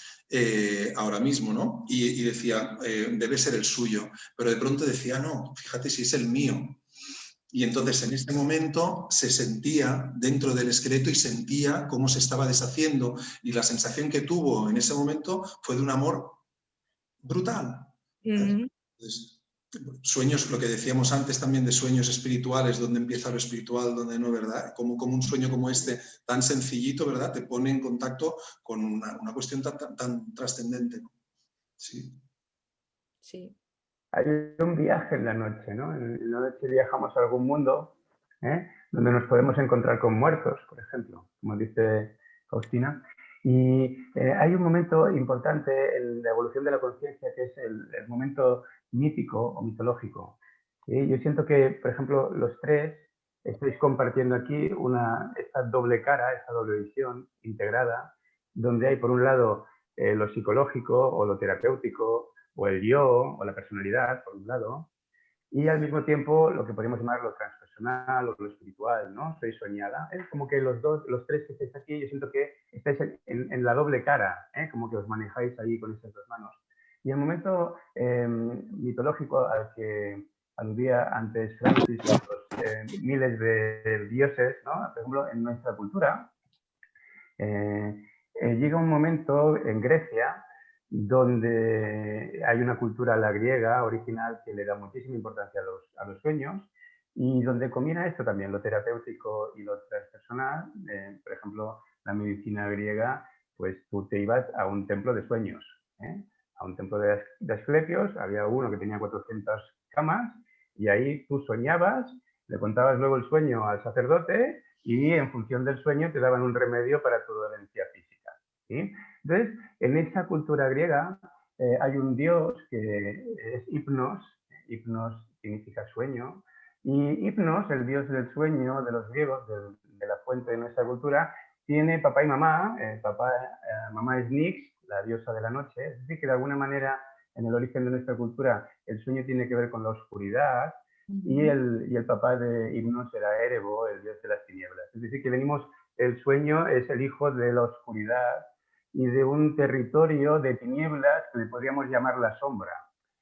ahora mismo, ¿no? Y decía, debe ser el suyo, pero de pronto decía, no, fíjate si es el mío. Y entonces en este momento se sentía dentro del esqueleto y sentía cómo se estaba deshaciendo, y la sensación que tuvo en ese momento fue de un amor brutal. Entonces, sueños, lo que decíamos antes también de sueños espirituales, donde empieza lo espiritual, donde no, ¿verdad? Como un sueño como este, tan sencillito, ¿verdad? Te pone en contacto con una cuestión tan trascendente, ¿no? Sí. Sí. Hay un viaje en la noche, ¿no? En la noche viajamos a algún mundo, donde nos podemos encontrar con muertos, por ejemplo, como dice Faustina. Y hay un momento importante en la evolución de la conciencia, que es el momento mítico o mitológico. ¿Sí? Yo siento que, por ejemplo, los tres estáis compartiendo aquí esta doble cara, esta doble visión integrada, donde hay, por un lado, lo psicológico o lo terapéutico, o el yo, o la personalidad, por un lado, y al mismo tiempo lo que podríamos llamar lo transpersonal o lo espiritual, ¿no? Soy soñada. Es como que los tres que estáis aquí, yo siento que estáis en la doble cara, como que os manejáis ahí con esas dos manos. Y el momento mitológico al que aludía antes Francis, los miles de dioses, ¿no? Por ejemplo, en nuestra cultura, llega un momento en Grecia donde hay una cultura, la griega original, que le da muchísima importancia a los sueños y donde combina esto también, lo terapéutico y lo transpersonal. Por ejemplo, la medicina griega, pues tú te ibas a un templo de sueños, a un templo de Asclepios, había uno que tenía 400 camas y ahí tú soñabas, le contabas luego el sueño al sacerdote y en función del sueño te daban un remedio para tu dolencia física, ¿sí? Entonces, en esa cultura griega hay un dios que es Hipnos. Hipnos significa sueño, y Hipnos, el dios del sueño de los griegos, de la fuente de nuestra cultura, tiene papá y mamá. Mamá es Nix, la diosa de la noche, es decir, que de alguna manera en el origen de nuestra cultura el sueño tiene que ver con la oscuridad, y el papá de Hipnos era Erebo, el dios de las tinieblas. Es decir, que el sueño es el hijo de la oscuridad y de un territorio de tinieblas que le podríamos llamar la sombra.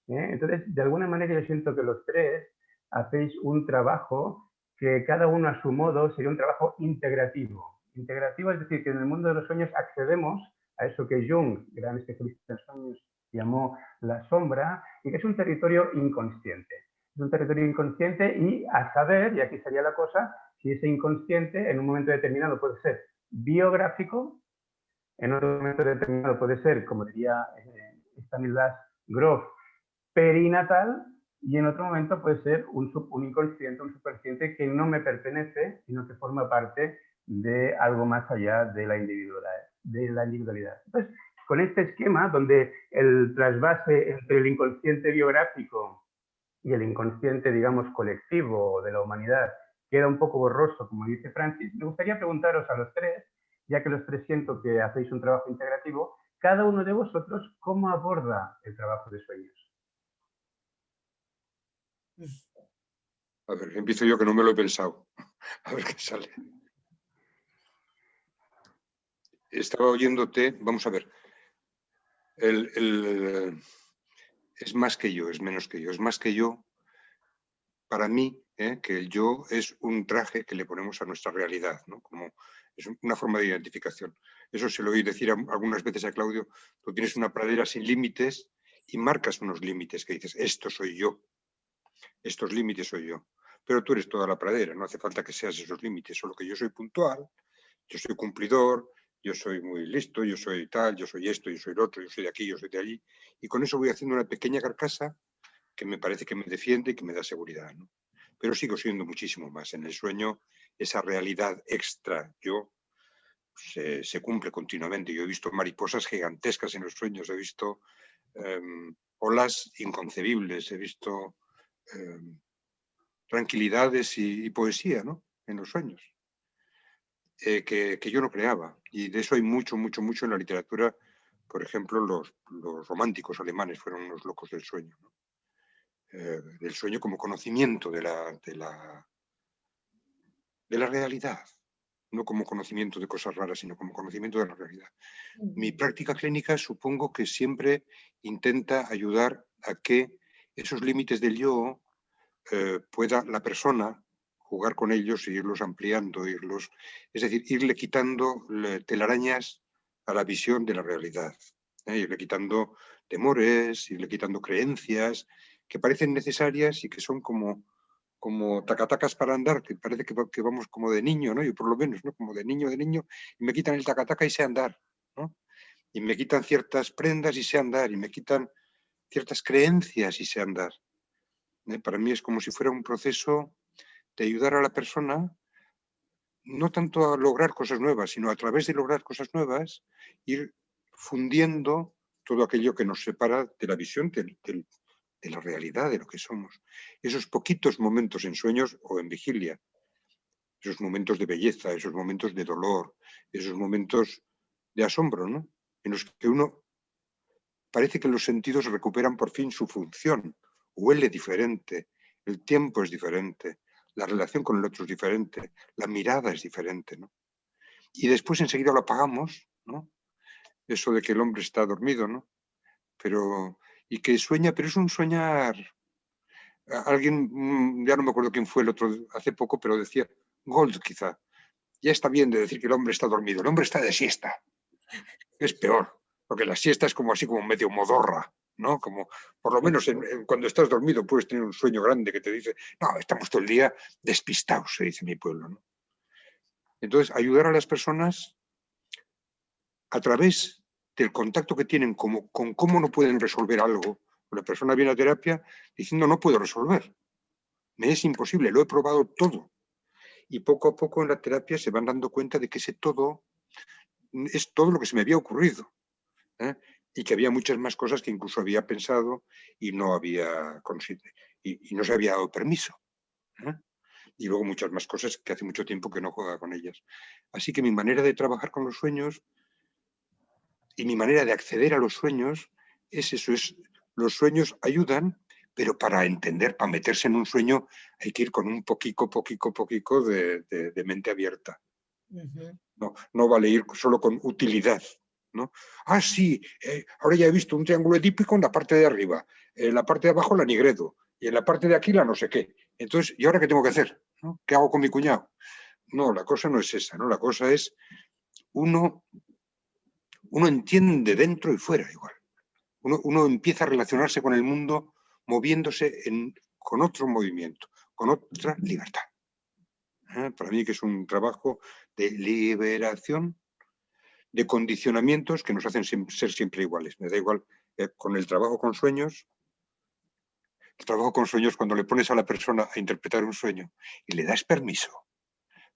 Entonces, de alguna manera yo siento que los tres hacéis un trabajo que cada uno a su modo sería un trabajo integrativo. Integrativo es decir, que en el mundo de los sueños accedemos a eso que Jung, gran especialista en sueños, llamó la sombra, y que es un territorio inconsciente. Es un territorio inconsciente y a saber, y aquí sería la cosa, si ese inconsciente en un momento determinado puede ser biográfico, en otro momento determinado puede ser, como diría Stanislas Grof, perinatal, y en otro momento puede ser un inconsciente, un superconsciente que no me pertenece, sino que forma parte de algo más allá de la individualidad. Entonces, con este esquema, donde el trasvase entre el inconsciente biográfico y el inconsciente, digamos, colectivo de la humanidad queda un poco borroso, como dice Francis, me gustaría preguntaros a los tres, ya que los tres siento que hacéis un trabajo integrativo, cada uno de vosotros, ¿cómo aborda el trabajo de sueños? A ver, empiezo yo, que no me lo he pensado. A ver qué sale. Estaba oyéndote, vamos a ver. Es más que yo, es menos que yo. Es más que yo, para mí, que el yo es un traje que le ponemos a nuestra realidad, ¿no? Como es una forma de identificación. Eso se lo oí decir algunas veces a Claudio. Tú tienes una pradera sin límites y marcas unos límites que dices, esto soy yo. Estos límites soy yo. Pero tú eres toda la pradera, no hace falta que seas esos límites, solo que yo soy puntual, yo soy cumplidor, yo soy muy listo, yo soy tal, yo soy esto, yo soy lo otro, yo soy de aquí, yo soy de allí. Y con eso voy haciendo una pequeña carcasa que me parece que me defiende y que me da seguridad, ¿no? Pero sigo siendo muchísimo más. En el sueño, esa realidad extra yo se cumple continuamente. Yo he visto mariposas gigantescas en los sueños, he visto olas inconcebibles, he visto tranquilidades y poesía, ¿no? En los sueños, que yo no creaba. Y de eso hay mucho, mucho, mucho en la literatura. Por ejemplo, los románticos alemanes fueron unos locos del sueño, ¿no? Del sueño como conocimiento de la realidad, no como conocimiento de cosas raras, sino como conocimiento de la realidad. Mi práctica clínica supongo que siempre intenta ayudar a que esos límites del yo pueda la persona jugar con ellos e irlos ampliando, es decir, irle quitando telarañas a la visión de la realidad, irle quitando temores, irle quitando creencias, que parecen necesarias y que son como tacatacas para andar, que parece que vamos como de niño, ¿no? Yo por lo menos, ¿no? Como de niño, y me quitan el tacataca y sé andar, ¿no? Y me quitan ciertas prendas y sé andar, y me quitan ciertas creencias y sé andar. Para mí es como si fuera un proceso de ayudar a la persona, no tanto a lograr cosas nuevas, sino a través de lograr cosas nuevas, ir fundiendo todo aquello que nos separa de la visión de la realidad, de lo que somos. Esos poquitos momentos en sueños o en vigilia, esos momentos de belleza, esos momentos de dolor, esos momentos de asombro, ¿no? En los que uno parece que los sentidos recuperan por fin su función, huele diferente, el tiempo es diferente, la relación con el otro es diferente, la mirada es diferente, ¿no? Y después enseguida lo apagamos, ¿no? Eso de que el hombre está dormido, ¿no? Y que sueña, pero es un soñar. Alguien, ya no me acuerdo quién fue el otro hace poco, pero decía, Gold quizá, ya está bien de decir que el hombre está dormido, el hombre está de siesta. Es peor, porque la siesta es como así como medio modorra, ¿no? Como, por lo menos cuando estás dormido puedes tener un sueño grande que te dice, no, estamos todo el día despistados, se dice en mi pueblo, ¿no? Entonces, ayudar a las personas a través del contacto que tienen con cómo no pueden resolver algo. La persona viene a terapia diciendo, no puedo resolver, me es imposible, lo he probado todo. Y poco a poco en la terapia se van dando cuenta de que ese todo es todo lo que se me había ocurrido, ¿eh? Y que había muchas más cosas que incluso había pensado y no había y no se había dado permiso, ¿eh? Y luego muchas más cosas que hace mucho tiempo que no juega con ellas. Así que mi manera de trabajar con los sueños y mi manera de acceder a los sueños es eso, los sueños ayudan, pero para entender, para meterse en un sueño hay que ir con un poquito de mente abierta. No vale ir solo con utilidad, ¿no? Ah, sí, ahora ya he visto un triángulo edípico en la parte de arriba, en la parte de abajo la Nigredo, y en la parte de aquí la no sé qué. Entonces, ¿y ahora qué tengo que hacer? ¿No? ¿Qué hago con mi cuñado? No, la cosa no es esa, ¿no? La cosa es uno entiende dentro y fuera igual. Uno empieza a relacionarse con el mundo moviéndose con otro movimiento, con otra libertad. Para mí que es un trabajo de liberación de condicionamientos que nos hacen ser siempre iguales. Me da igual con el trabajo con sueños. El trabajo con sueños, cuando le pones a la persona a interpretar un sueño y le das permiso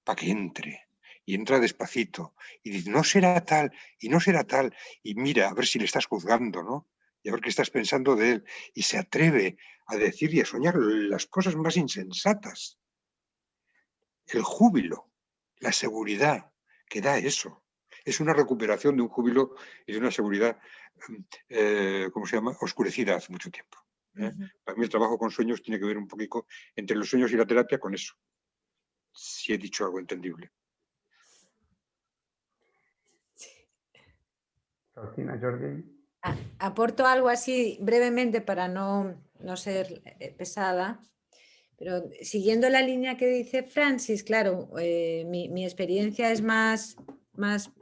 para que entre, y entra despacito, y dice, no será tal, y no será tal, y mira a ver si le estás juzgando, ¿no? Y a ver qué estás pensando de él, y se atreve a decir y a soñar las cosas más insensatas. El júbilo, la seguridad que da eso. Es una recuperación de un júbilo y de una seguridad, ¿cómo se llama?, oscurecida hace mucho tiempo. Para mí el trabajo con sueños tiene que ver un poquito entre los sueños y la terapia con eso. Si he dicho algo entendible. Rosina, Jordi. Aporto algo así brevemente para no ser pesada, pero siguiendo la línea que dice Francis, claro, mi experiencia es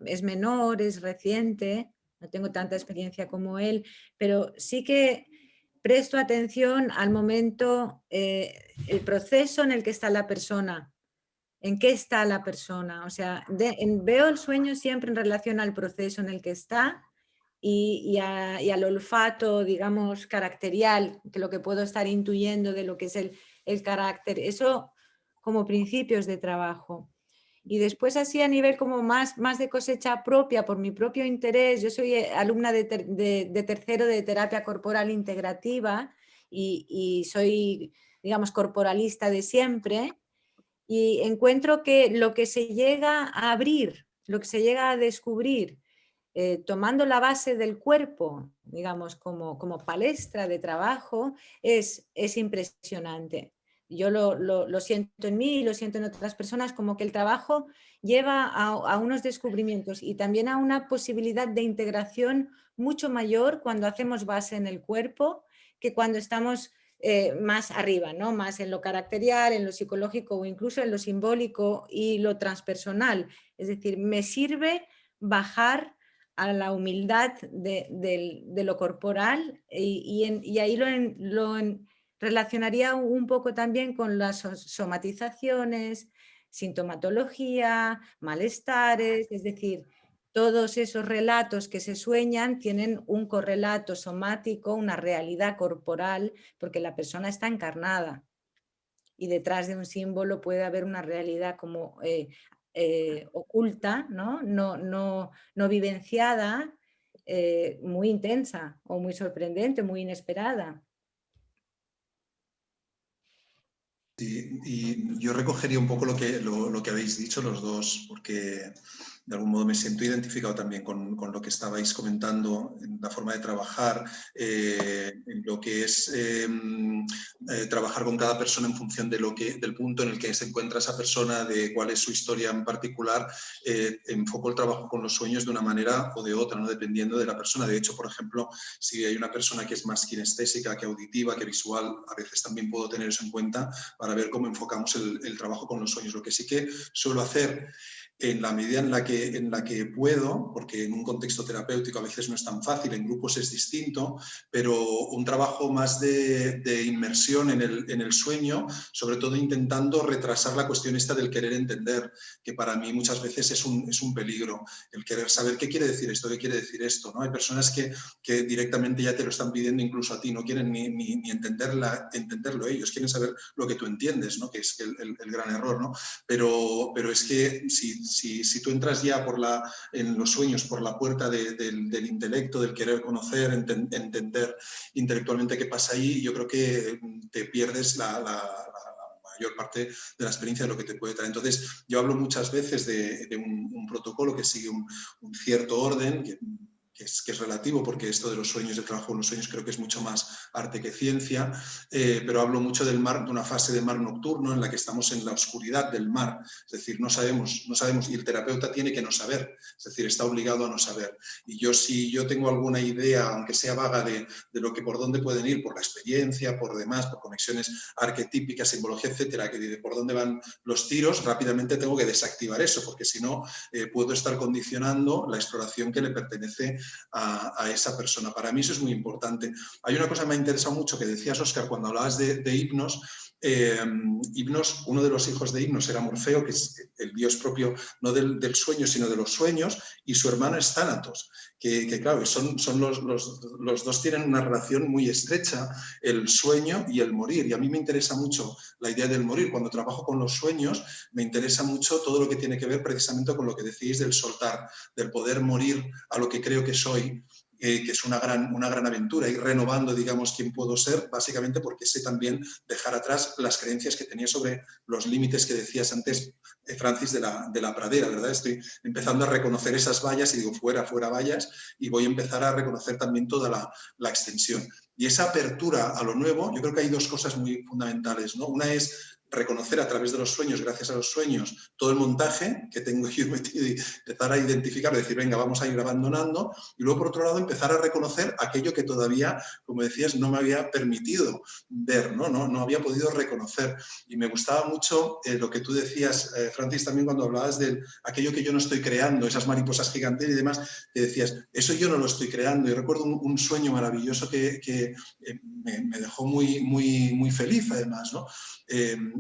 es menor, es reciente, no tengo tanta experiencia como él, pero sí que presto atención al momento, el proceso en el que está la persona. ¿En qué está la persona? O sea, veo el sueño siempre en relación al proceso en el que está y al olfato, digamos, caracterial, que lo que puedo estar intuyendo de lo que es el carácter. Eso como principios de trabajo. Y después así a nivel como más de cosecha propia, por mi propio interés. Yo soy alumna de tercero de terapia corporal integrativa y soy, digamos, corporalista de siempre. Y encuentro que lo que se llega a abrir, lo que se llega a descubrir, tomando la base del cuerpo, digamos, como palestra de trabajo, es impresionante. Yo lo siento en mí y lo siento en otras personas, como que el trabajo lleva a unos descubrimientos y también a una posibilidad de integración mucho mayor cuando hacemos base en el cuerpo que cuando estamos más arriba, ¿no? Más en lo caracterial, en lo psicológico o incluso en lo simbólico y lo transpersonal. Es decir, me sirve bajar a la humildad de lo corporal y ahí relacionaría un poco también con las somatizaciones, sintomatología, malestares, es decir, todos esos relatos que se sueñan tienen un correlato somático, una realidad corporal, porque la persona está encarnada y detrás de un símbolo puede haber una realidad como oculta, no vivenciada, muy intensa o muy sorprendente, muy inesperada. Y yo recogería un poco lo que habéis dicho los dos, porque de algún modo me siento identificado también con lo que estabais comentando en la forma de trabajar, en lo que es trabajar con cada persona en función de del punto en el que se encuentra esa persona, de cuál es su historia en particular. Enfoco el trabajo con los sueños de una manera o de otra, ¿no? Dependiendo de la persona. De hecho, por ejemplo, si hay una persona que es más kinestésica, que auditiva, que visual, a veces también puedo tener eso en cuenta para ver cómo enfocamos el trabajo con los sueños. Lo que sí que suelo hacer, en la medida en la que puedo, porque en un contexto terapéutico a veces no es tan fácil, en grupos es distinto, pero un trabajo más de inmersión en el sueño, sobre todo intentando retrasar la cuestión esta del querer entender, que para mí muchas veces es un peligro, el querer saber qué quiere decir esto, qué quiere decir esto, ¿no? Hay personas que directamente ya te lo están pidiendo incluso a ti, no quieren ni entenderlo ellos, quieren saber lo que tú entiendes, ¿no? Que es el gran error, ¿no? Pero es que si tú entras ya en los sueños por la puerta del intelecto, del querer conocer, entender intelectualmente qué pasa ahí, yo creo que te pierdes la mayor parte de la experiencia de lo que te puede traer. Entonces, yo hablo muchas veces de un protocolo que sigue un cierto orden, que es relativo, porque esto de los sueños, del trabajo con los sueños, creo que es mucho más arte que ciencia, pero hablo mucho del mar, de una fase de mar nocturno en la que estamos en la oscuridad del mar, es decir, no sabemos, y el terapeuta tiene que no saber, es decir, está obligado a no saber. Y si yo tengo alguna idea, aunque sea vaga, de por dónde pueden ir, por la experiencia, por demás, por conexiones arquetípicas, simbología, etcétera, que de por dónde van los tiros, rápidamente tengo que desactivar eso, porque si no, puedo estar condicionando la exploración que le pertenece a esa persona. Para mí eso es muy importante. Hay una cosa que me ha interesado mucho que decías, Óscar, cuando hablabas de Hipnos. Hipnos, uno de los hijos de Hipnos era Morfeo, que es el dios propio no del sueño, sino de los sueños, y su hermano es Tánatos, que claro, son los dos tienen una relación muy estrecha, el sueño y el morir. Y a mí me interesa mucho la idea del morir. Cuando trabajo con los sueños, me interesa mucho todo lo que tiene que ver precisamente con lo que decís del soltar, del poder morir a lo que creo que soy, que es una gran aventura, ir renovando, digamos, quién puedo ser, básicamente porque sé también dejar atrás las creencias que tenía sobre los límites que decías antes, Francis, de la pradera, ¿verdad? Estoy empezando a reconocer esas vallas y digo, fuera vallas, y voy a empezar a reconocer también toda la extensión. Y esa apertura a lo nuevo, yo creo que hay dos cosas muy fundamentales, ¿no? Una es reconocer a través de los sueños, gracias a los sueños, todo el montaje que tengo yo metido y empezar a identificar, decir, venga, vamos a ir abandonando, y luego, por otro lado, empezar a reconocer aquello que todavía, como decías, no me había permitido ver, no había podido reconocer. Y me gustaba mucho lo que tú decías, Francis, también cuando hablabas de aquello que yo no estoy creando, esas mariposas gigantes y demás, que decías, eso yo no lo estoy creando. Y recuerdo un sueño maravilloso que me dejó muy feliz, además, ¿no?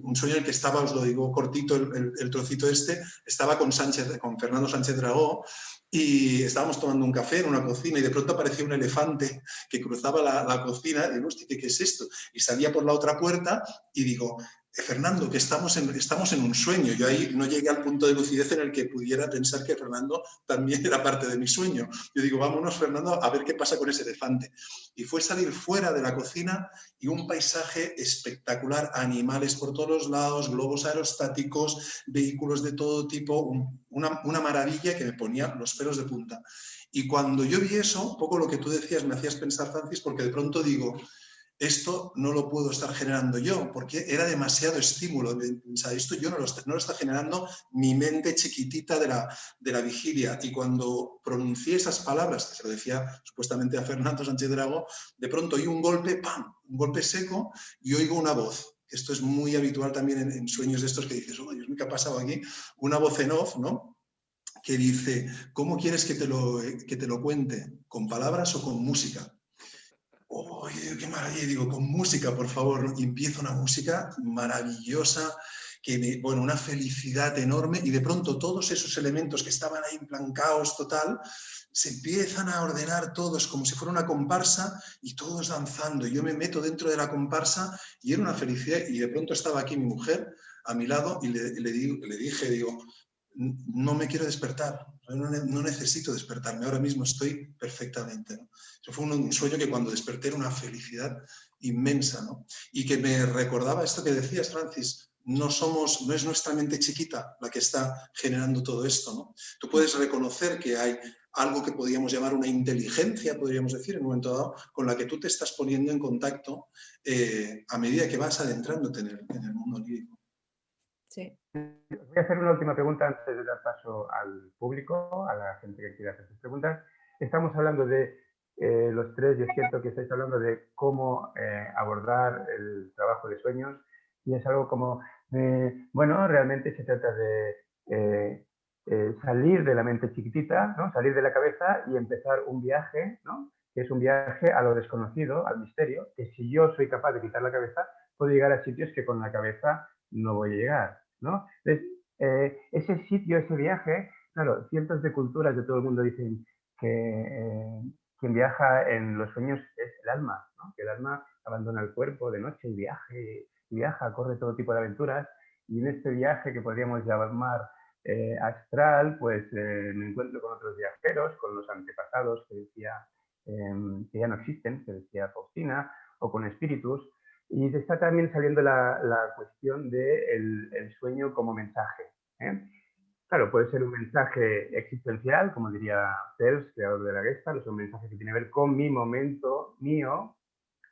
Un sueño en el que estaba, os lo digo cortito, el trocito estaba con Fernando Sánchez Dragó, y estábamos tomando un café en una cocina y de pronto aparecía un elefante que cruzaba la cocina y digo, hostia, ¿qué es esto? Y salía por la otra puerta y digo, Fernando, que estamos en un sueño. Yo ahí no llegué al punto de lucidez en el que pudiera pensar que Fernando también era parte de mi sueño. Yo digo, vámonos, Fernando, a ver qué pasa con ese elefante. Y fue salir fuera de la cocina y un paisaje espectacular, animales por todos los lados, globos aerostáticos, vehículos de todo tipo, una maravilla que me ponía los pelos de punta. Y cuando yo vi eso, un poco lo que tú decías me hacías pensar, Francis, porque de pronto digo, esto no lo puedo estar generando yo, porque era demasiado estímulo. O sea, esto yo no lo está generando mi mente chiquitita de la vigilia. Y cuando pronuncié esas palabras, que se lo decía supuestamente a Fernando Sánchez Dragó, de pronto oí un golpe, ¡pam!, un golpe seco, y oigo una voz. Esto es muy habitual también en sueños de estos que dices, oh, Dios mío, ¿qué ha pasado aquí? Una voz en off, ¿no?, que dice, ¿cómo quieres que te lo cuente? ¿Con palabras o con música? ¡oh, qué maravilla! Digo, con música, por favor, ¿no? Y empieza una música maravillosa, bueno, una felicidad enorme, y de pronto todos esos elementos que estaban ahí en plan caos total, se empiezan a ordenar todos como si fuera una comparsa y todos danzando. Yo me meto dentro de la comparsa y era una felicidad, y de pronto estaba aquí mi mujer a mi lado y le dije, no me quiero despertar, no necesito despertarme, ahora mismo estoy perfectamente, ¿no? Eso fue un sueño que cuando desperté era una felicidad inmensa, ¿no? Y que me recordaba esto que decías, Francis, no es nuestra mente chiquita la que está generando todo esto, ¿no? Tú puedes reconocer que hay algo que podríamos llamar una inteligencia, podríamos decir, en un momento dado, con la que tú te estás poniendo en contacto a medida que vas adentrándote en el mundo lírico. Sí. Voy a hacer una última pregunta antes de dar paso al público, a la gente que quiera hacer sus preguntas. Estamos hablando de los tres, y es cierto que estáis hablando de cómo abordar el trabajo de sueños, y es algo como, bueno, realmente se trata de salir de la mente chiquitita, ¿no? Salir de la cabeza y empezar un viaje, ¿no? Que es un viaje a lo desconocido, al misterio, que si yo soy capaz de quitar la cabeza, puedo llegar a sitios que con la cabeza no voy a llegar, ¿no? Entonces, ese sitio, ese viaje, claro, cientos de culturas de todo el mundo dicen que quien viaja en los sueños es el alma, ¿no? Que el alma abandona el cuerpo de noche y viaja, corre todo tipo de aventuras, y en este viaje que podríamos llamar astral, pues me encuentro con otros viajeros, con los antepasados que decía que ya no existen, que decía Faustina, o con espíritus. Y se está también saliendo la cuestión del el sueño como mensaje, ¿eh? Claro, puede ser un mensaje existencial, como diría Peirce, creador de la Gestalt, es un mensaje que tiene que ver con mi momento mío,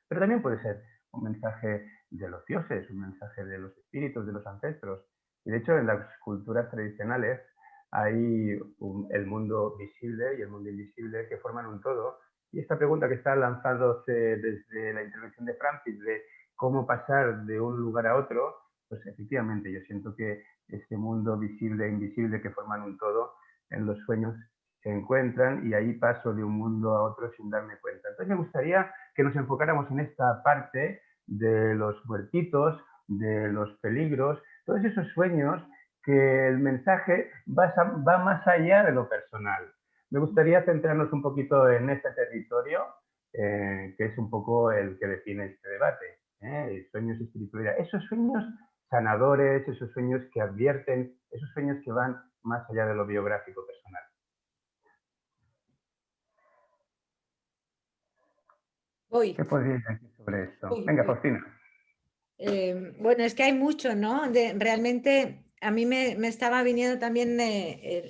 pero también puede ser un mensaje de los dioses, un mensaje de los espíritus, de los ancestros. Y de hecho, en las culturas tradicionales hay el mundo visible y el mundo invisible que forman un todo. Y esta pregunta que está lanzándose desde la intervención de Francis, de cómo pasar de un lugar a otro, pues efectivamente yo siento que este mundo visible e invisible que forman un todo, en los sueños se encuentran, y ahí paso de un mundo a otro sin darme cuenta. Entonces me gustaría que nos enfocáramos en esta parte de los muertitos, de los peligros, todos esos sueños que el mensaje va más allá de lo personal. Me gustaría centrarnos un poquito en este territorio, que es un poco el que define este debate, sueños y espiritualidad. Esos sueños sanadores, esos sueños que advierten, esos sueños que van más allá de lo biográfico personal. ¿Qué podrías decir sobre esto? Venga, Faustina. Bueno, es que hay mucho, ¿no? Realmente a mí me estaba viniendo también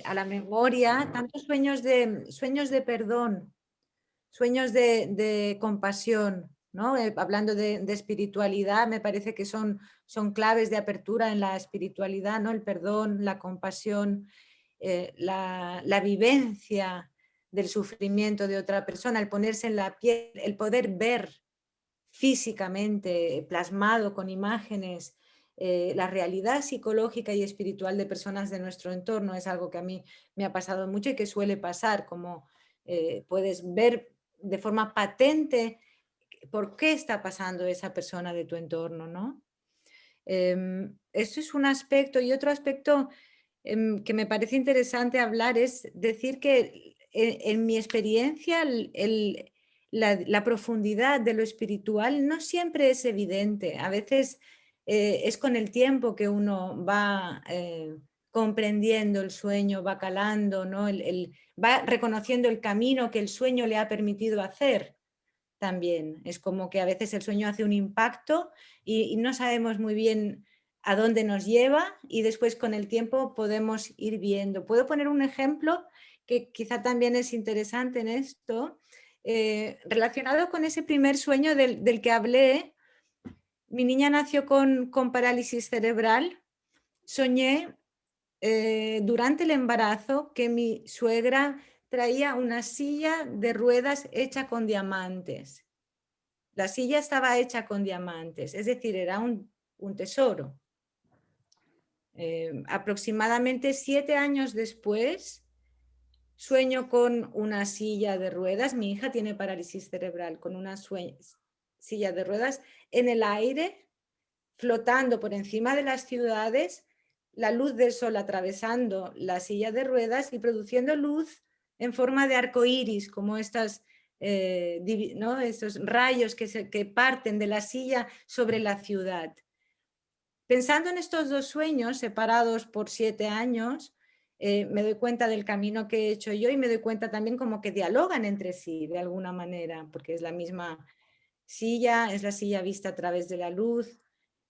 a la memoria tantos sueños de perdón, sueños de compasión, ¿no? Hablando de espiritualidad, me parece que son claves de apertura en la espiritualidad, ¿no? El perdón, la compasión, la vivencia del sufrimiento de otra persona, el ponerse en la piel, el poder ver físicamente, plasmado con imágenes, la realidad psicológica y espiritual de personas de nuestro entorno es algo que a mí me ha pasado mucho y que suele pasar, como puedes ver de forma patente por qué está pasando esa persona de tu entorno, ¿no? Eso es un aspecto, y otro aspecto que me parece interesante hablar es decir que en mi experiencia la profundidad de lo espiritual no siempre es evidente. A veces es con el tiempo que uno va comprendiendo el sueño, va calando, ¿no? Va reconociendo el camino que el sueño le ha permitido hacer también. Es como que a veces el sueño hace un impacto y no sabemos muy bien a dónde nos lleva, y después con el tiempo podemos ir viendo. Puedo poner un ejemplo que quizá también es interesante en esto, relacionado con ese primer sueño del que hablé. Mi niña nació con parálisis cerebral. Soñé durante el embarazo que mi suegra traía una silla de ruedas hecha con diamantes. La silla estaba hecha con diamantes, es decir, era un tesoro. Aproximadamente 7 años después, sueño con una silla de ruedas. Mi hija tiene parálisis cerebral, con una silla de ruedas en el aire, flotando por encima de las ciudades, la luz del sol atravesando la silla de ruedas y produciendo luz en forma de arco iris, como estas, ¿no? Estos rayos que parten de la silla sobre la ciudad. Pensando en estos dos sueños separados por 7 años, me doy cuenta del camino que he hecho yo y me doy cuenta también como que dialogan entre sí de alguna manera, porque es la misma silla, es la silla vista a través de la luz,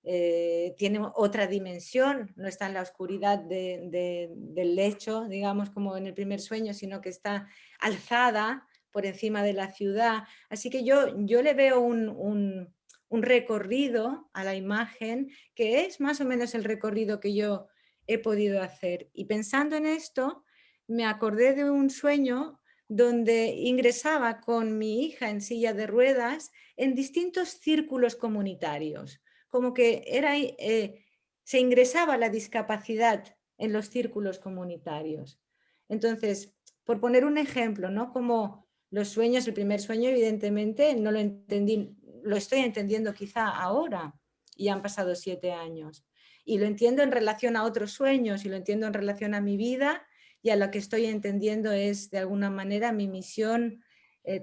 tiene otra dimensión, no está en la oscuridad del lecho, digamos, como en el primer sueño, sino que está alzada por encima de la ciudad. Así que yo le veo un recorrido a la imagen que es más o menos el recorrido que yo he podido hacer. Y pensando en esto, me acordé de un sueño donde ingresaba con mi hija en silla de ruedas en distintos círculos comunitarios, como que se ingresaba la discapacidad en los círculos comunitarios. Entonces, por poner un ejemplo, ¿no? Como los sueños, el primer sueño evidentemente no lo entendí, lo estoy entendiendo quizá ahora y han pasado 7 años. Y lo entiendo en relación a otros sueños y lo entiendo en relación a mi vida, y a lo que estoy entendiendo es de alguna manera mi misión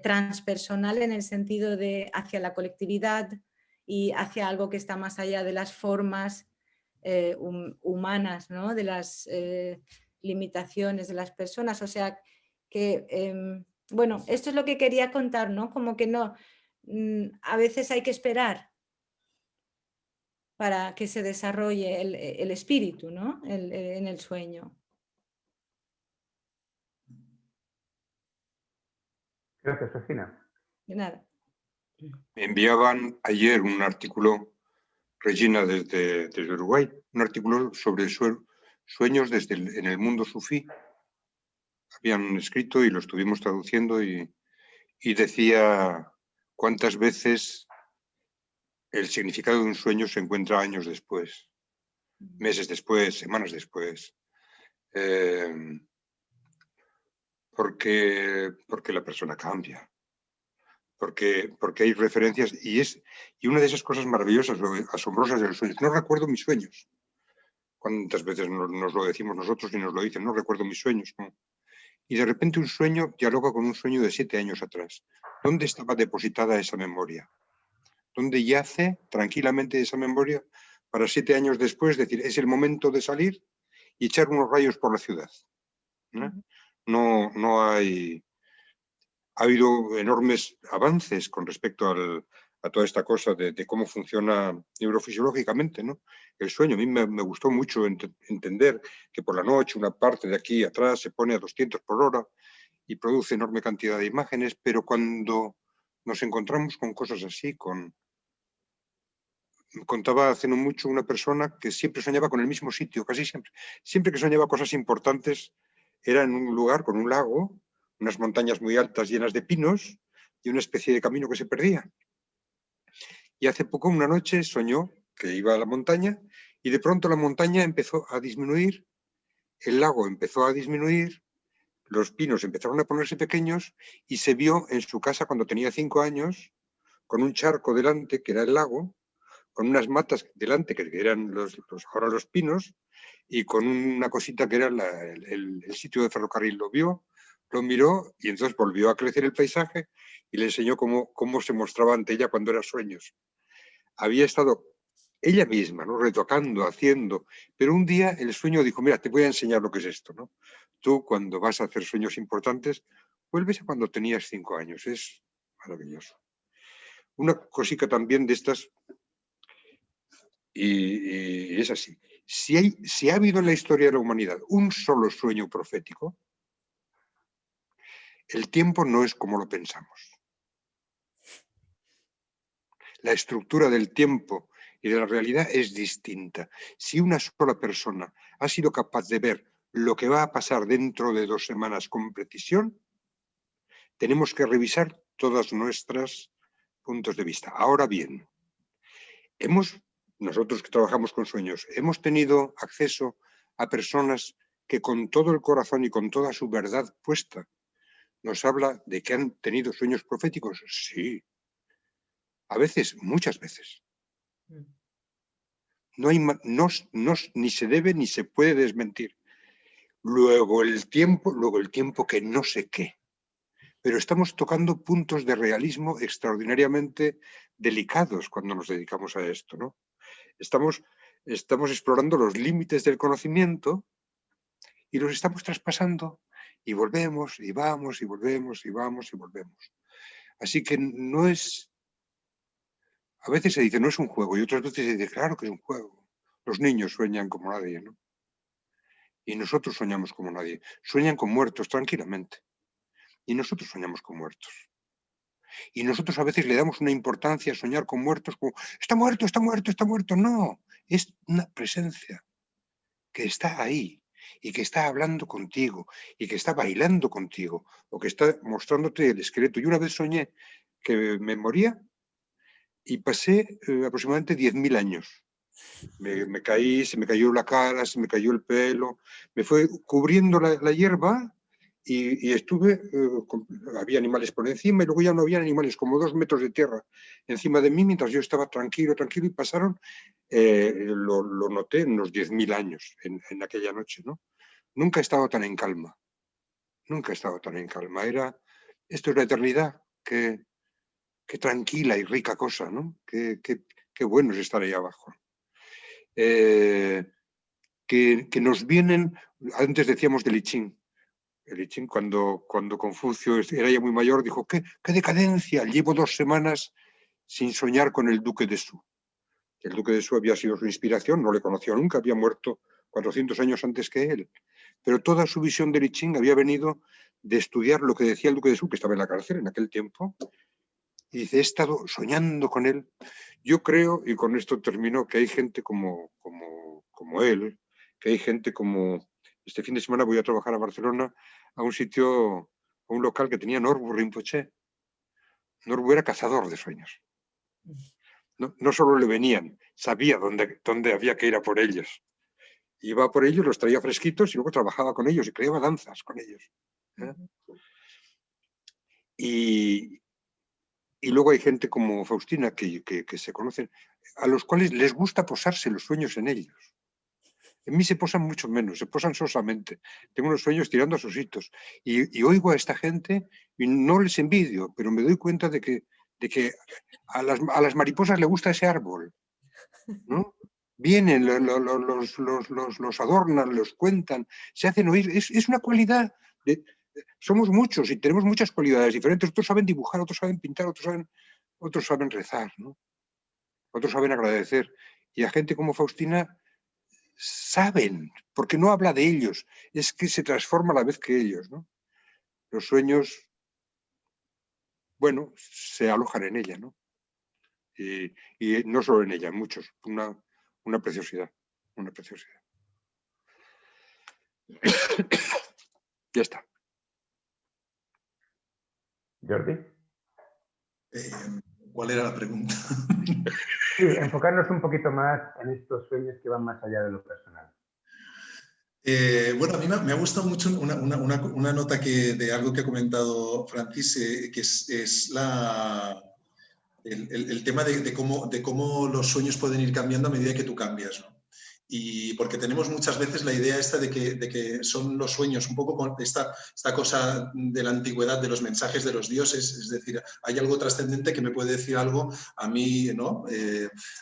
transpersonal en el sentido de hacia la colectividad y hacia algo que está más allá de las formas humanas, ¿no? De las limitaciones de las personas. O sea que, bueno, esto es lo que quería contar, ¿no? Como que no, a veces hay que esperar para que se desarrolle el espíritu, ¿no? En el sueño. Gracias, Regina. De nada. Me enviaban ayer un artículo, Regina, desde Uruguay, un artículo sobre sueños en el mundo sufí. Habían escrito y lo estuvimos traduciendo y decía cuántas veces el significado de un sueño se encuentra años después, meses después, semanas después. Porque la persona cambia. Porque hay referencias y una de esas cosas maravillosas, asombrosas del sueño. No recuerdo mis sueños. ¿Cuántas veces nos lo decimos nosotros y nos lo dicen? No recuerdo mis sueños. ¿No? Y de repente un sueño dialoga con un sueño de 7 años atrás. ¿Dónde estaba depositada esa memoria? ¿Dónde yace tranquilamente esa memoria para 7 años después decir, es el momento de salir y echar unos rayos por la ciudad? No hay... Ha habido enormes avances con respecto a toda esta cosa de cómo funciona neurofisiológicamente, ¿no? El sueño. A mí me gustó mucho entender que por la noche una parte de aquí atrás se pone a 200 por hora y produce enorme cantidad de imágenes, pero cuando nos encontramos con cosas así, contaba hace no mucho una persona que siempre soñaba con el mismo sitio, casi siempre. Siempre que soñaba cosas importantes era en un lugar con un lago, unas montañas muy altas llenas de pinos y una especie de camino que se perdía. Y hace poco, una noche, soñó que iba a la montaña y de pronto la montaña empezó a disminuir, el lago empezó a disminuir, los pinos empezaron a ponerse pequeños y se vio en su casa cuando tenía 5 años, con un charco delante, que era el lago, con unas matas delante, que eran ahora los pinos, y con una cosita que era el sitio de ferrocarril. Lo vio, lo miró y entonces volvió a crecer el paisaje y le enseñó cómo se mostraba ante ella cuando era sueños. Había estado ella misma, ¿no? Retocando, haciendo, pero un día el sueño dijo, mira, te voy a enseñar lo que es esto, ¿no? Tú cuando vas a hacer sueños importantes, vuelves a cuando tenías 5 años, es maravilloso. Una cosita también de estas, y es así, si ha habido en la historia de la humanidad un solo sueño profético, el tiempo no es como lo pensamos. La estructura del tiempo y de la realidad es distinta. Si una sola persona ha sido capaz de ver lo que va a pasar dentro de 2 semanas con precisión, tenemos que revisar todos nuestros puntos de vista. Ahora bien, nosotros que trabajamos con sueños, hemos tenido acceso a personas que con todo el corazón y con toda su verdad puesta nos habla de que han tenido sueños proféticos? Sí. A veces, muchas veces. No hay, ni se debe ni se puede desmentir. Luego el tiempo que no sé qué. Pero estamos tocando puntos de realismo extraordinariamente delicados cuando nos dedicamos a esto, ¿no? Estamos explorando los límites del conocimiento y los estamos traspasando y volvemos y vamos y volvemos y vamos y volvemos. Así que no es... A veces se dice no es un juego y otras veces se dice claro que es un juego. Los niños sueñan como nadie, ¿no? Y nosotros soñamos como nadie. Sueñan con muertos tranquilamente. Y nosotros soñamos con muertos. Y nosotros a veces le damos una importancia a soñar con muertos como está muerto, está muerto, está muerto. No, es una presencia que está ahí y que está hablando contigo y que está bailando contigo o que está mostrándote el esqueleto. Yo una vez soñé que me moría y pasé aproximadamente 10.000 años. Me caí, se me cayó la cara, se me cayó el pelo, me fue cubriendo la hierba y estuve, había animales por encima y luego ya no había animales, como 2 metros de tierra encima de mí mientras yo estaba tranquilo y pasaron, lo noté en unos 10.000 años en aquella noche, ¿no? Nunca he estado tan en calma, nunca he estado tan en calma. Esto es la eternidad, qué tranquila y rica cosa, ¿no? Qué bueno es estar ahí abajo. Que nos vienen, antes decíamos del I Ching. El I Ching, cuando Confucio era ya muy mayor, dijo, ¡qué decadencia! Llevo 2 semanas sin soñar con el duque de Su. El duque de Su había sido su inspiración, no le conoció nunca, había muerto 400 años antes que él. Pero toda su visión del I Ching había venido de estudiar lo que decía el duque de Su, que estaba en la cárcel en aquel tiempo, y dice, he estado soñando con él. Yo creo, y con esto termino, que hay gente como él, que hay gente como... Este fin de semana voy a trabajar a Barcelona, a un sitio, a un local que tenía Norbu Rinpoche. Norbu era cazador de sueños. No solo le venían, sabía dónde había que ir a por ellos. Iba a por ellos, los traía fresquitos y luego trabajaba con ellos y creaba danzas con ellos. Y luego hay gente como Faustina que se conocen, a los cuales les gusta posarse los sueños en ellos. En mí se posan mucho menos, se posan sosamente. Tengo unos sueños tirando a sus hitos. Y oigo a esta gente y no les envidio, pero me doy cuenta de que a las mariposas les gusta ese árbol, ¿no? Vienen, los adornan, los cuentan, se hacen oír. Es una cualidad. Somos muchos y tenemos muchas cualidades diferentes. Otros saben dibujar, otros saben pintar, otros saben rezar, ¿no? Otros saben agradecer. Y a gente como Faustina saben, porque no habla de ellos, es que se transforma a la vez que ellos, ¿no? Los sueños, bueno, se alojan en ella, ¿no? Y no solo en ella, en muchos. Una preciosidad, una preciosidad. Ya está. Jordi. ¿Cuál era la pregunta? Sí, enfocarnos un poquito más en estos sueños que van más allá de lo personal. Bueno, a mí me ha gustado mucho una nota de algo que ha comentado Francis, que es el tema de cómo los sueños pueden ir cambiando a medida que tú cambias, ¿no? Y porque tenemos muchas veces la idea esta de que son los sueños, un poco con esta cosa de la antigüedad de los mensajes de los dioses, es decir, hay algo trascendente que me puede decir algo a mí, ¿no?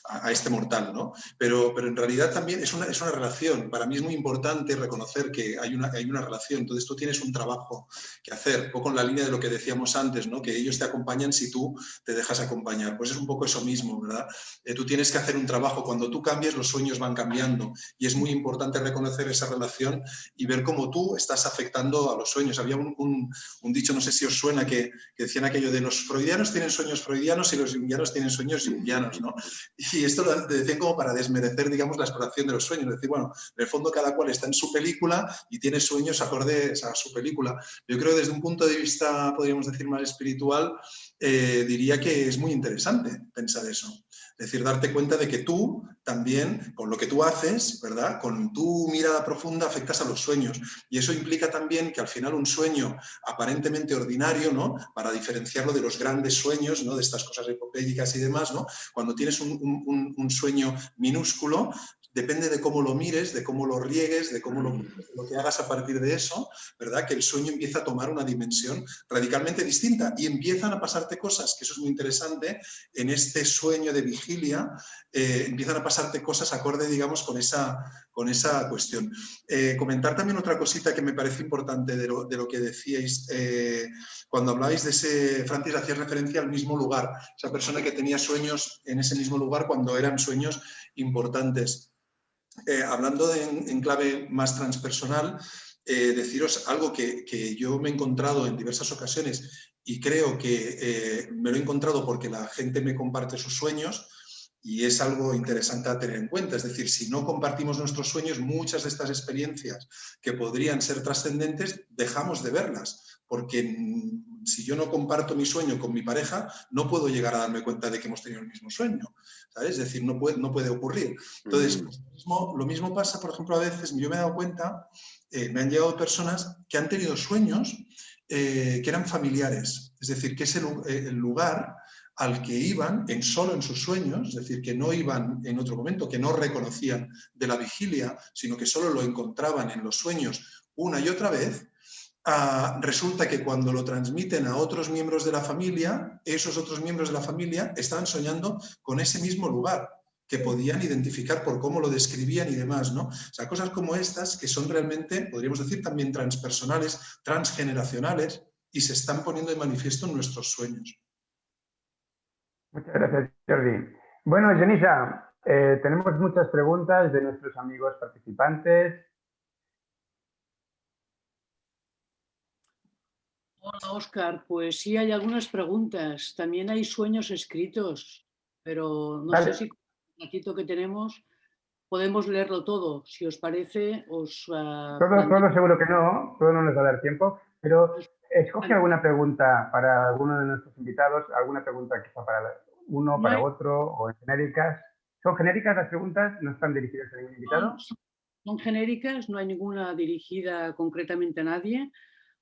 A este mortal, ¿no? Pero en realidad también es una relación. Para mí es muy importante reconocer que hay una relación. Entonces tú tienes un trabajo que hacer, un poco en la línea de lo que decíamos antes, ¿no? Que ellos te acompañan si tú te dejas acompañar. Pues es un poco eso mismo, ¿verdad? Tú tienes que hacer un trabajo. Cuando tú cambias, los sueños van cambiando. Y es muy importante reconocer esa relación y ver cómo tú estás afectando a los sueños. Había un dicho, no sé si os suena, que decían aquello de los freudianos tienen sueños freudianos y los jungianos tienen sueños jungianos, ¿no? Y esto lo decían como para desmerecer, digamos, la exploración de los sueños. Es decir, bueno, en el fondo cada cual está en su película y tiene sueños acordes a su película. Yo creo que desde un punto de vista, podríamos decir, más espiritual, diría que es muy interesante pensar eso. Es decir, darte cuenta de que tú también, con lo que tú haces, ¿verdad? Con tu mirada profunda afectas a los sueños. Y eso implica también que al final un sueño aparentemente ordinario, ¿no? Para diferenciarlo de los grandes sueños, ¿no? De estas cosas epopélicas y demás, ¿no? Cuando tienes un sueño minúsculo, depende de cómo lo mires, de cómo lo riegues, de cómo lo que hagas a partir de eso, ¿verdad? Que el sueño empieza a tomar una dimensión radicalmente distinta y empiezan a pasarte cosas, que eso es muy interesante, en este sueño de vigilia, empiezan a pasarte cosas acorde, digamos, con esa cuestión. Comentar también otra cosita que me parece importante de lo que decíais, cuando hablabais de ese, Francis, hacía referencia al mismo lugar, esa persona que tenía sueños en ese mismo lugar cuando eran sueños importantes. Hablando en clave más transpersonal, deciros algo que yo me he encontrado en diversas ocasiones y creo que me lo he encontrado porque la gente me comparte sus sueños y es algo interesante a tener en cuenta. Es decir, si no compartimos nuestros sueños, muchas de estas experiencias que podrían ser trascendentes, dejamos de verlas, porque si yo no comparto mi sueño con mi pareja, no puedo llegar a darme cuenta de que hemos tenido el mismo sueño, ¿sabes? Es decir, no puede ocurrir. Entonces, pues, lo mismo pasa, por ejemplo, a veces, yo me he dado cuenta, me han llegado personas que han tenido sueños que eran familiares, es decir, que es el lugar al que iban solo en sus sueños, es decir, que no iban en otro momento, que no reconocían de la vigilia, sino que solo lo encontraban en los sueños una y otra vez. Resulta que cuando lo transmiten a otros miembros de la familia, esos otros miembros de la familia estaban soñando con ese mismo lugar, que podían identificar por cómo lo describían y demás, ¿no? O sea, cosas como estas que son realmente, podríamos decir, también transpersonales, transgeneracionales, y se están poniendo de manifiesto en nuestros sueños. Muchas gracias, Jordi. Bueno, Genisa, tenemos muchas preguntas de nuestros amigos participantes. Hola, Óscar. Pues sí, hay algunas preguntas. También hay sueños escritos, pero no sé si con el ratito que tenemos podemos leerlo todo. Si os parece, os... Todo seguro que no, todo no nos va a dar tiempo, pero escoge alguna pregunta para alguno de nuestros invitados, alguna pregunta quizá para uno, para otro, o en genéricas. ¿Son genéricas las preguntas? ¿No están dirigidas a ningún invitado? Son genéricas, no hay ninguna dirigida concretamente a nadie.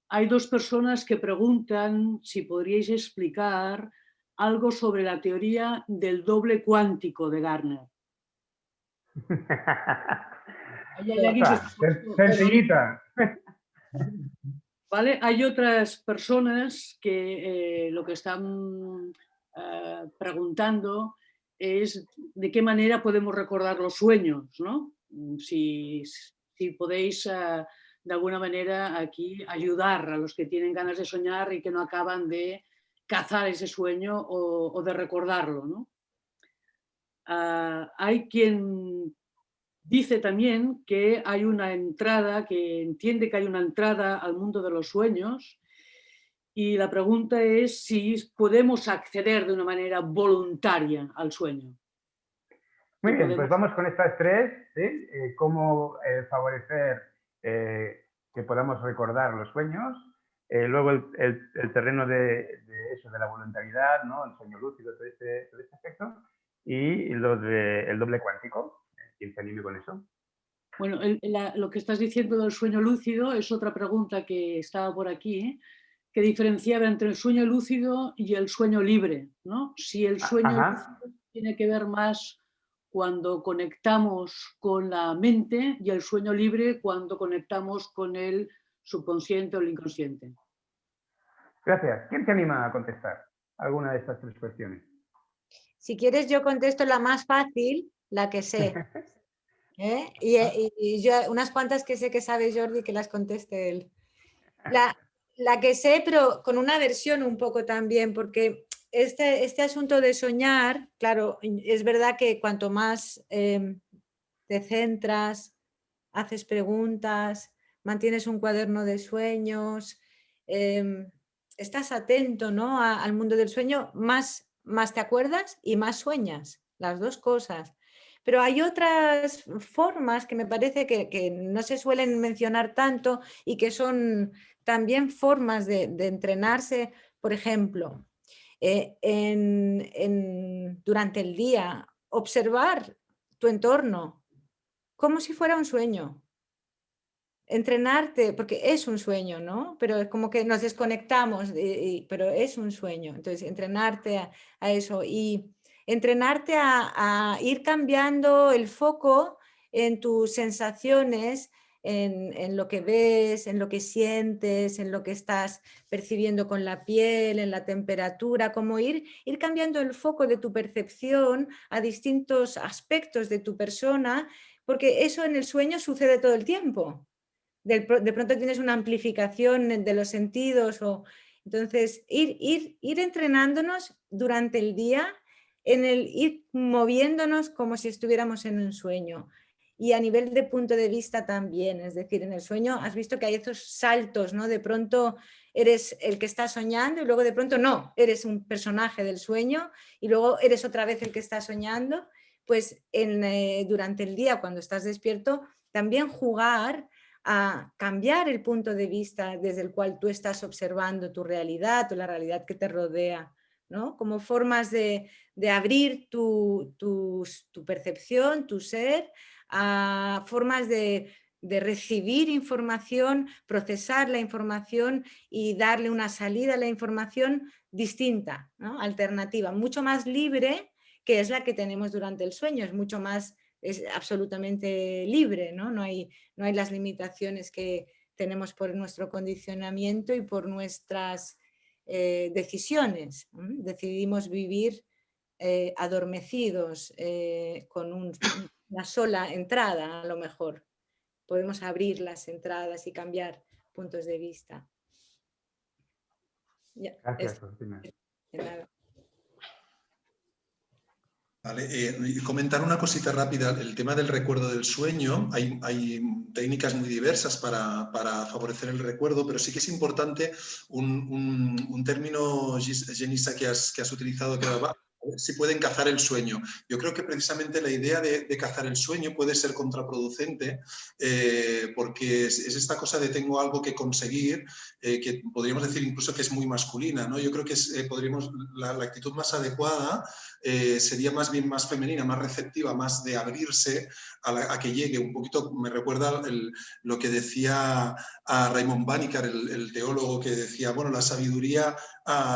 Hay dos personas que preguntan si podríais explicar algo sobre la teoría del doble cuántico de Gardner. Sencillita. ¿Vale? Hay otras personas que lo que están preguntando es de qué manera podemos recordar los sueños, ¿no? Si podéis de alguna manera aquí ayudar a los que tienen ganas de soñar y que no acaban de cazar ese sueño o de recordarlo, ¿no? Hay quien dice también que hay una entrada, que entiende que hay una entrada al mundo de los sueños y la pregunta es si podemos acceder de una manera voluntaria al sueño. Muy bien, pues vamos con estas tres, ¿sí? Cómo favorecer que podamos recordar los sueños. Luego el terreno de eso, de la voluntariedad, ¿no? El sueño lúcido, todo este aspecto. Y el doble cuántico. ¿Quién se anime con eso? Bueno, lo que estás diciendo del sueño lúcido es otra pregunta que estaba por aquí, que diferenciaba entre el sueño lúcido y el sueño libre, ¿no? Si el sueño lúcido tiene que ver más cuando conectamos con la mente y el sueño libre cuando conectamos con el subconsciente o el inconsciente. Gracias. ¿Quién se anima a contestar alguna de estas tres cuestiones? Si quieres yo contesto la más fácil, la que sé. Y yo unas cuantas que sé que sabe Jordi, que las conteste él. La que sé, pero con una versión un poco también, porque este asunto de soñar, claro, es verdad que cuanto más te centras, haces preguntas, mantienes un cuaderno de sueños, estás atento, ¿no? al mundo del sueño, más te acuerdas y más sueñas, las dos cosas. Pero hay otras formas que me parece que no se suelen mencionar tanto y que son también formas de entrenarse. Por ejemplo, durante el día, observar tu entorno como si fuera un sueño. Entrenarte, porque es un sueño, ¿no? Pero es como que nos desconectamos, pero es un sueño. Entonces, entrenarte a eso y entrenarte a ir cambiando el foco en tus sensaciones, en lo que ves, en lo que sientes, en lo que estás percibiendo con la piel, en la temperatura, como ir cambiando el foco de tu percepción a distintos aspectos de tu persona, porque eso en el sueño sucede todo el tiempo. De pronto tienes una amplificación de los sentidos. Entonces, ir entrenándonos durante el día, ir moviéndonos como si estuviéramos en un sueño. Y a nivel de punto de vista también, es decir, en el sueño has visto que hay esos saltos, ¿no? De pronto eres el que está soñando y luego de pronto no, eres un personaje del sueño y luego eres otra vez el que está soñando. Pues durante el día, cuando estás despierto, también jugar a cambiar el punto de vista desde el cual tú estás observando tu realidad o la realidad que te rodea, ¿no? Como formas de abrir tu percepción, tu ser, a formas de recibir información, procesar la información y darle una salida a la información distinta, ¿no? Alternativa, mucho más libre, que es la que tenemos durante el sueño, es absolutamente libre, ¿no? No hay las limitaciones que tenemos por nuestro condicionamiento y por nuestras decisiones. Decidimos vivir adormecidos con una sola entrada, a lo mejor. Podemos abrir las entradas y cambiar puntos de vista. Gracias, Rufina. De nada. Vale, comentar una cosita rápida, el tema del recuerdo del sueño, hay técnicas muy diversas para favorecer el recuerdo, pero sí que es importante un término, Genisa, que has utilizado, que si pueden cazar el sueño. Yo creo que precisamente la idea de cazar el sueño puede ser contraproducente porque es esta cosa de tengo algo que conseguir, que podríamos decir incluso que es muy masculina, ¿no? Yo creo que la actitud más adecuada sería más bien más femenina, más receptiva, más de abrirse a que llegue. Un poquito me recuerda lo que decía a Raymond Bannicar, el teólogo, que decía, bueno, la sabiduría,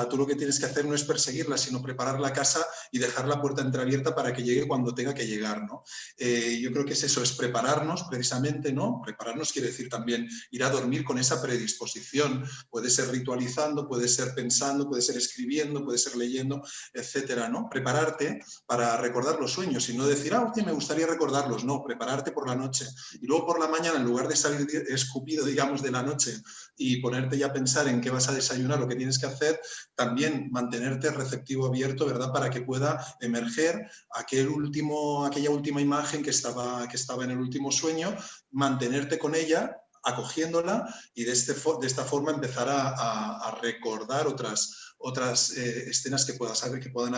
tú lo que tienes que hacer no es perseguirla, sino preparar la casa y dejar la puerta entreabierta para que llegue cuando tenga que llegar, ¿no? Yo creo que es eso, es prepararnos precisamente, ¿no? Prepararnos quiere decir también ir a dormir con esa predisposición. Puede ser ritualizando, puede ser pensando, puede ser escribiendo, puede ser leyendo, etcétera, ¿no? Prepararte para recordar los sueños y no decir, hostia, me gustaría recordarlos. No, prepararte por la noche. Y luego por la mañana, en lugar de salir escupido, digamos, de la noche y ponerte ya a pensar en qué vas a desayunar, lo que tienes que hacer, también mantenerte receptivo, abierto, ¿verdad? Para que pueda emerger aquella última imagen que estaba en el último sueño, mantenerte con ella, acogiéndola y de esta forma empezar a recordar otras escenas que puedan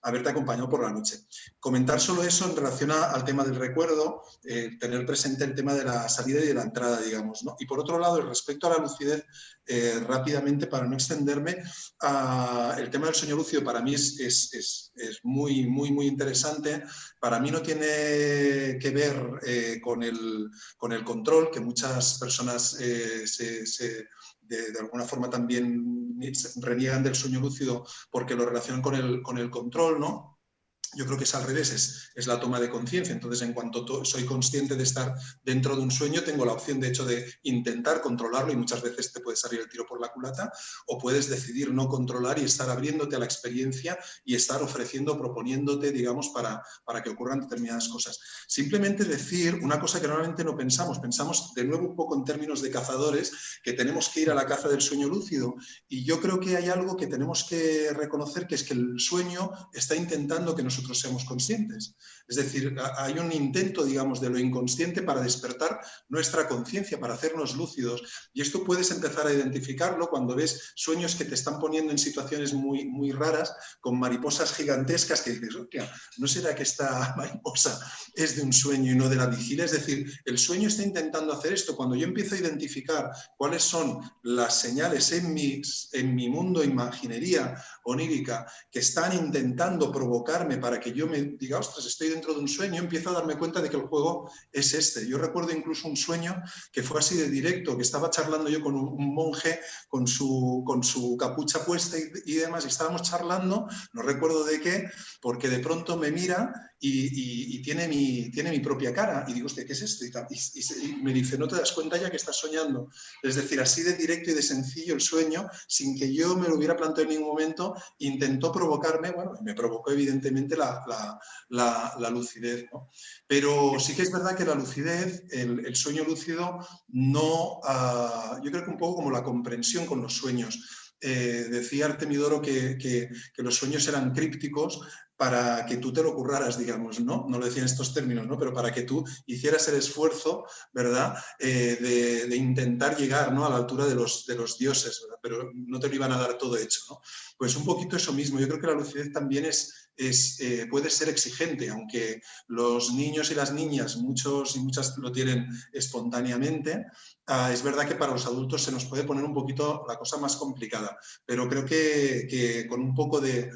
haberte acompañado por la noche. Comentar solo eso en relación al tema del recuerdo, tener presente el tema de la salida y de la entrada, digamos, ¿no? Y por otro lado, respecto a la lucidez, rápidamente, para no extenderme, el tema del sueño lúcido para mí es muy, muy, muy interesante. Para mí no tiene que ver con el control, que muchas personas de alguna forma también reniegan del sueño lúcido porque lo relacionan con el control, ¿no? Yo creo que es al revés, es la toma de conciencia. Entonces, en cuanto soy consciente de estar dentro de un sueño, tengo la opción, de hecho, de intentar controlarlo y muchas veces te puede salir el tiro por la culata, o puedes decidir no controlar y estar abriéndote a la experiencia y estar ofreciendo, proponiéndote, digamos, para que ocurran determinadas cosas. Simplemente decir una cosa que normalmente no pensamos de nuevo un poco en términos de cazadores, que tenemos que ir a la caza del sueño lúcido, y yo creo que hay algo que tenemos que reconocer, que es que el sueño está intentando que nosotros nosotros seamos conscientes. Es decir, hay un intento, digamos, de lo inconsciente para despertar nuestra conciencia, para hacernos lúcidos. Y esto puedes empezar a identificarlo cuando ves sueños que te están poniendo en situaciones muy, muy raras, con mariposas gigantescas que dices, hostia, ¿no será que esta mariposa es de un sueño y no de la vigilia? Es decir, el sueño está intentando hacer esto. Cuando yo empiezo a identificar cuáles son las señales en mi mundo imaginería onírica que están intentando provocarme para que yo me diga, ostras, estoy dentro de un sueño, empiezo a darme cuenta de que el juego es este. Yo recuerdo incluso un sueño que fue así de directo, que estaba charlando yo con un monje con su capucha puesta y demás, y estábamos charlando, no recuerdo de qué, porque de pronto me mira y tiene mi propia cara, y digo, hostia, ¿qué es esto? Y me dice, ¿no te das cuenta ya que estás soñando? Es decir, así de directo y de sencillo el sueño, sin que yo me lo hubiera planteado en ningún momento, intentó provocarme, bueno, me provocó evidentemente la lucidez, ¿no? Pero sí que es verdad que la lucidez, el sueño lúcido, no, yo creo que un poco como la comprensión con los sueños. Decía Artemidoro que los sueños eran crípticos para que tú te lo curraras, digamos, ¿no? No lo decía en estos términos, ¿no? Pero para que tú hicieras el esfuerzo, ¿verdad? De intentar llegar, ¿no? A la altura de los dioses, ¿verdad? Pero no te lo iban a dar todo hecho, ¿no? Pues un poquito eso mismo. Yo creo que la lucidez también puede ser exigente, aunque los niños y las niñas, muchos y muchas lo tienen espontáneamente. Es verdad que para los adultos se nos puede poner un poquito la cosa más complicada, pero creo que con un poco de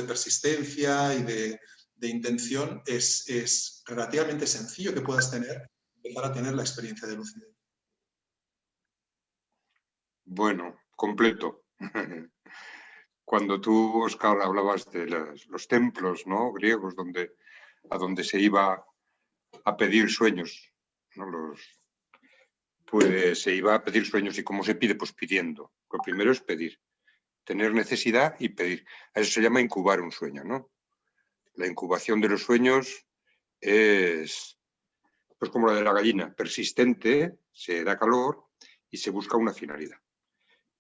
persistencia y de intención es relativamente sencillo que puedas empezar a tener la experiencia de lucidez. Bueno, completo. Cuando tú, Óscar, hablabas de los templos, ¿no?, griegos, a donde se iba a pedir sueños, ¿no? Pues se iba a pedir sueños. ¿Y cómo se pide? Pues pidiendo. Lo primero es pedir, tener necesidad y pedir. A eso se llama incubar un sueño, ¿no? La incubación de los sueños es pues como la de la gallina, persistente, se da calor y se busca una finalidad.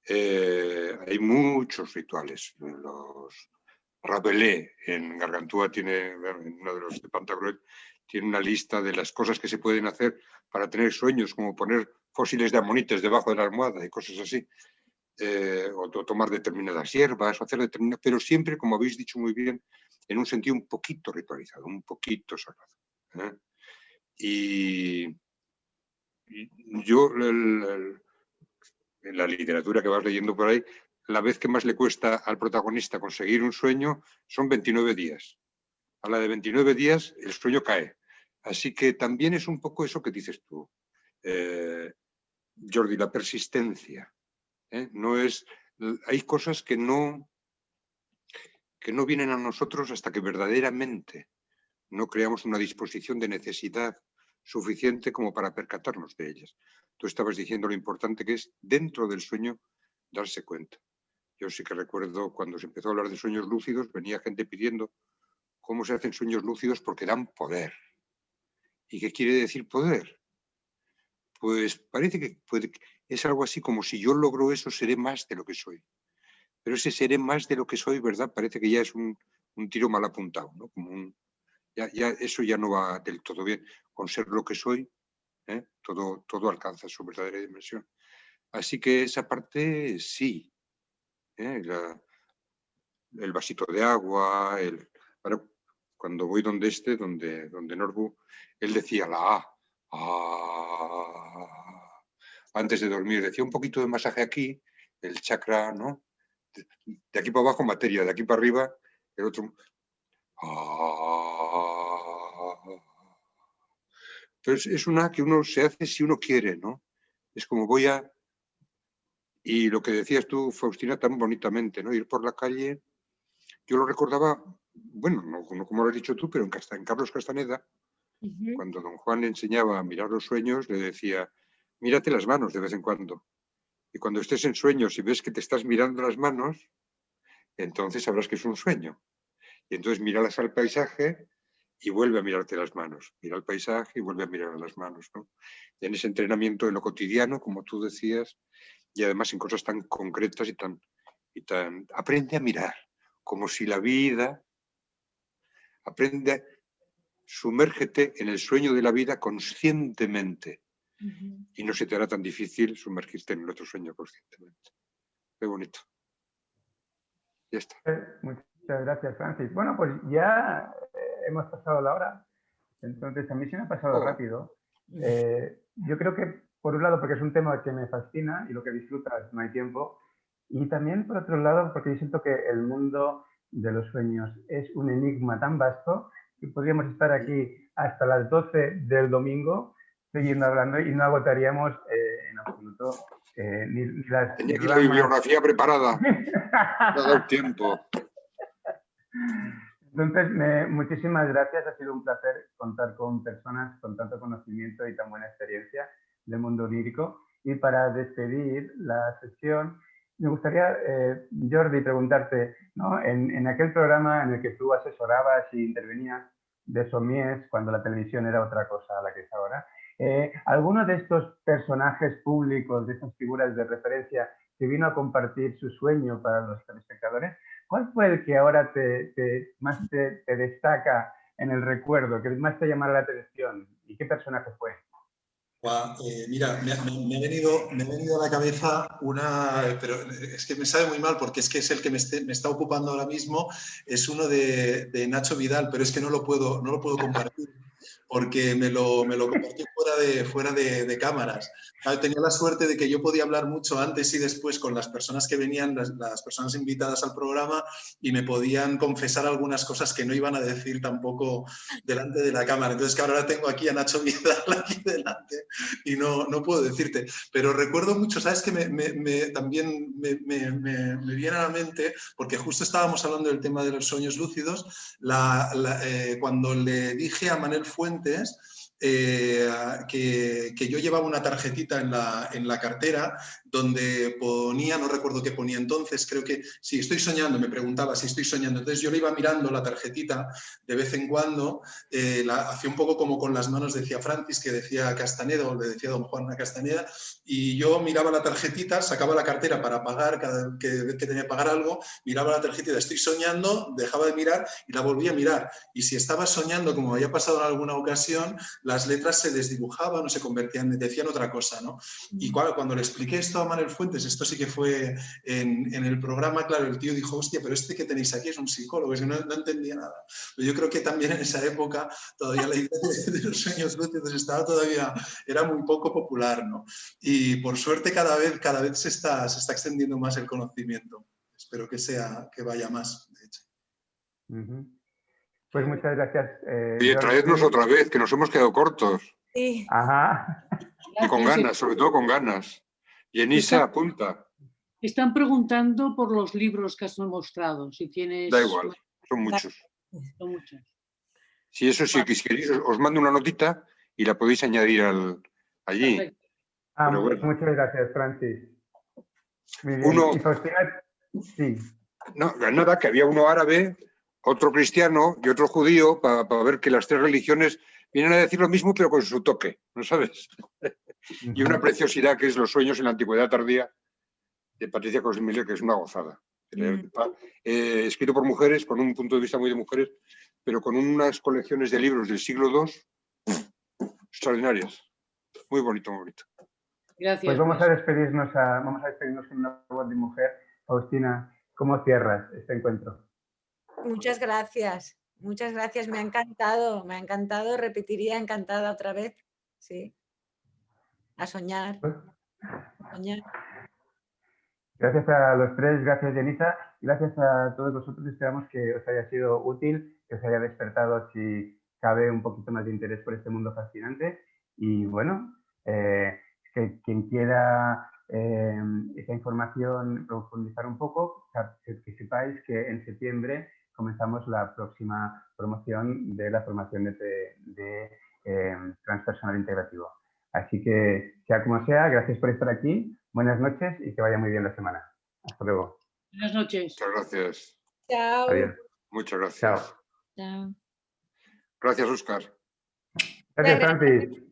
Hay muchos rituales. Los Rabelais en Gargantúa tiene, en uno de los de Pantagruel, tiene una lista de las cosas que se pueden hacer para tener sueños, como poner fósiles de amonites debajo de la almohada y cosas así, o tomar determinadas hierbas, o hacer determinadas, pero siempre, como habéis dicho muy bien, en un sentido un poquito ritualizado, un poquito sagrado. Y yo, en la literatura que vas leyendo por ahí, la vez que más le cuesta al protagonista conseguir un sueño son 29 días. A la de 29 días el sueño cae. Así que también es un poco eso que dices tú, Jordi, la persistencia. No es, hay cosas que no vienen a nosotros hasta que verdaderamente no creamos una disposición de necesidad suficiente como para percatarnos de ellas. Tú estabas diciendo lo importante que es dentro del sueño darse cuenta. Yo sí que recuerdo cuando se empezó a hablar de sueños lúcidos, venía gente pidiendo cómo se hacen sueños lúcidos porque dan poder. ¿Y qué quiere decir poder? Pues parece que es algo así como si yo logro eso, seré más de lo que soy. Pero ese seré más de lo que soy, ¿verdad? Parece que ya es un tiro mal apuntado, ¿no? Como eso ya no va del todo bien. Con ser lo que soy, todo alcanza su verdadera dimensión. Así que esa parte sí. El vasito de agua, cuando voy donde Norbu, él decía la A. Antes de dormir, decía un poquito de masaje aquí, el chakra, ¿no? De aquí para abajo materia, de aquí para arriba el otro. Entonces es una que uno se hace si uno quiere, ¿no? Es como y lo que decías tú, Faustina, tan bonitamente, ¿no? Ir por la calle. Yo lo recordaba, bueno, no como lo has dicho tú, pero en Carlos Castaneda, cuando don Juan le enseñaba a mirar los sueños, le decía, mírate las manos de vez en cuando. Y cuando estés en sueños y ves que te estás mirando las manos, entonces sabrás que es un sueño. Y entonces míralas al paisaje y vuelve a mirarte las manos. Mira el paisaje y vuelve a mirar las manos, ¿no? Y en ese entrenamiento en lo cotidiano, como tú decías, y además en cosas tan concretas y tan aprende a mirar, como si la vida Aprende, sumérgete en el sueño de la vida conscientemente. Y no se te hará tan difícil sumergirte en el otro sueño conscientemente. Qué bonito. Ya está. Muchas gracias, Francis. Bueno, pues ya hemos pasado la hora. Entonces, a mí se me ha pasado rápido. Yo creo que, por un lado, porque es un tema que me fascina y lo que disfrutas no hay tiempo. Y también, por otro lado, porque yo siento que el mundo de los sueños es un enigma tan vasto que podríamos estar aquí hasta las 12 del domingo siguiendo hablando y no agotaríamos en absoluto ni las Tenía aquí la bibliografía preparada. No ha dado tiempo. Entonces, muchísimas gracias. Ha sido un placer contar con personas con tanto conocimiento y tan buena experiencia del mundo onírico. Y para despedir la sesión, me gustaría, Jordi, preguntarte, ¿no? En aquel programa en el que tú asesorabas y intervenías de Sommiers, cuando la televisión era otra cosa a la que es ahora, ¿alguno de estos personajes públicos, de estas figuras de referencia que vino a compartir su sueño para los telespectadores, cuál fue el que ahora más te destaca en el recuerdo, que más te llamara la atención? ¿Y qué personaje fue? Mira, me ha venido a la cabeza una, pero es que me sabe muy mal porque es que es el que me está ocupando ahora mismo, es uno de Nacho Vidal, pero es que no lo puedo compartir porque me lo compartió fuera de cámaras. Claro, tenía la suerte de que yo podía hablar mucho antes y después con las personas que venían, las personas invitadas al programa, y me podían confesar algunas cosas que no iban a decir tampoco delante de la cámara. Entonces, que ahora tengo aquí a Nacho Vidal aquí delante y no puedo decirte. Pero recuerdo mucho, ¿sabes? Que también me viene a la mente, porque justo estábamos hablando del tema de los sueños lúcidos, cuando le dije a Manel Fuentes que yo llevaba una tarjetita en la cartera donde ponía, no recuerdo qué ponía entonces, creo que sí, estoy soñando, me preguntaba si estoy soñando. Entonces yo le iba mirando la tarjetita de vez en cuando, hacía un poco como con las manos, decía Francis, que decía Castaneda, o le decía don Juan a Castaneda, y yo miraba la tarjetita, sacaba la cartera para pagar, cada vez que tenía que pagar algo, miraba la tarjetita, estoy soñando, dejaba de mirar y la volvía a mirar. Y si estaba soñando, como había pasado en alguna ocasión, las letras se desdibujaban o se convertían, decían otra cosa, ¿no? Y cuando le expliqué esto a Manel Fuentes, esto sí que fue en el programa, claro, el tío dijo, hostia, pero este que tenéis aquí es un psicólogo, es que no entendía nada. Pero yo creo que también en esa época todavía la idea de los sueños lúcidos estaba todavía, era muy poco popular, ¿no? Y por suerte cada vez se está extendiendo más el conocimiento. Espero que vaya más, de hecho. Pues muchas gracias. Oye, traednos otra vez, que nos hemos quedado cortos. Sí. Ajá. Y con ganas, sobre todo con ganas. Yenisa, apunta. Están preguntando por los libros que has mostrado, si tienes... Da igual, son muchos. Son muchos. Si eso, si queréis, os mando una notita y la podéis añadir allí. Perfecto. Bueno. Muchas gracias, Francis. Muy bien. Y Faustina, sí. No, nada, que había uno árabe, otro cristiano y otro judío, para ver que las tres religiones vienen a decir lo mismo, pero con su toque, ¿no sabes? Y una preciosidad que es Los sueños en la antigüedad tardía, de Patricia Cosmiller, que es una gozada. Escrito por mujeres, con un punto de vista muy de mujeres, pero con unas colecciones de libros del siglo II extraordinarias. Muy bonito, muy bonito. Gracias. Pues vamos a despedirnos con una voz de mujer. Faustina, ¿cómo cierras este encuentro? Muchas gracias, me ha encantado, repetiría encantada otra vez, sí. A soñar. Gracias a los tres, gracias Yenisa, gracias a todos vosotros. Esperamos que os haya sido útil, que os haya despertado, si cabe, un poquito más de interés por este mundo fascinante. Y bueno, que quien quiera esa información, profundizar un poco, que sepáis que en septiembre comenzamos la próxima promoción de la formación de transpersonal integrativo. Así que, sea como sea, gracias por estar aquí, buenas noches y que vaya muy bien la semana. Hasta luego. Buenas noches. Muchas gracias. Chao. Adiós. Muchas gracias. Chao. Chao. Gracias, Óscar. Gracias, Francis.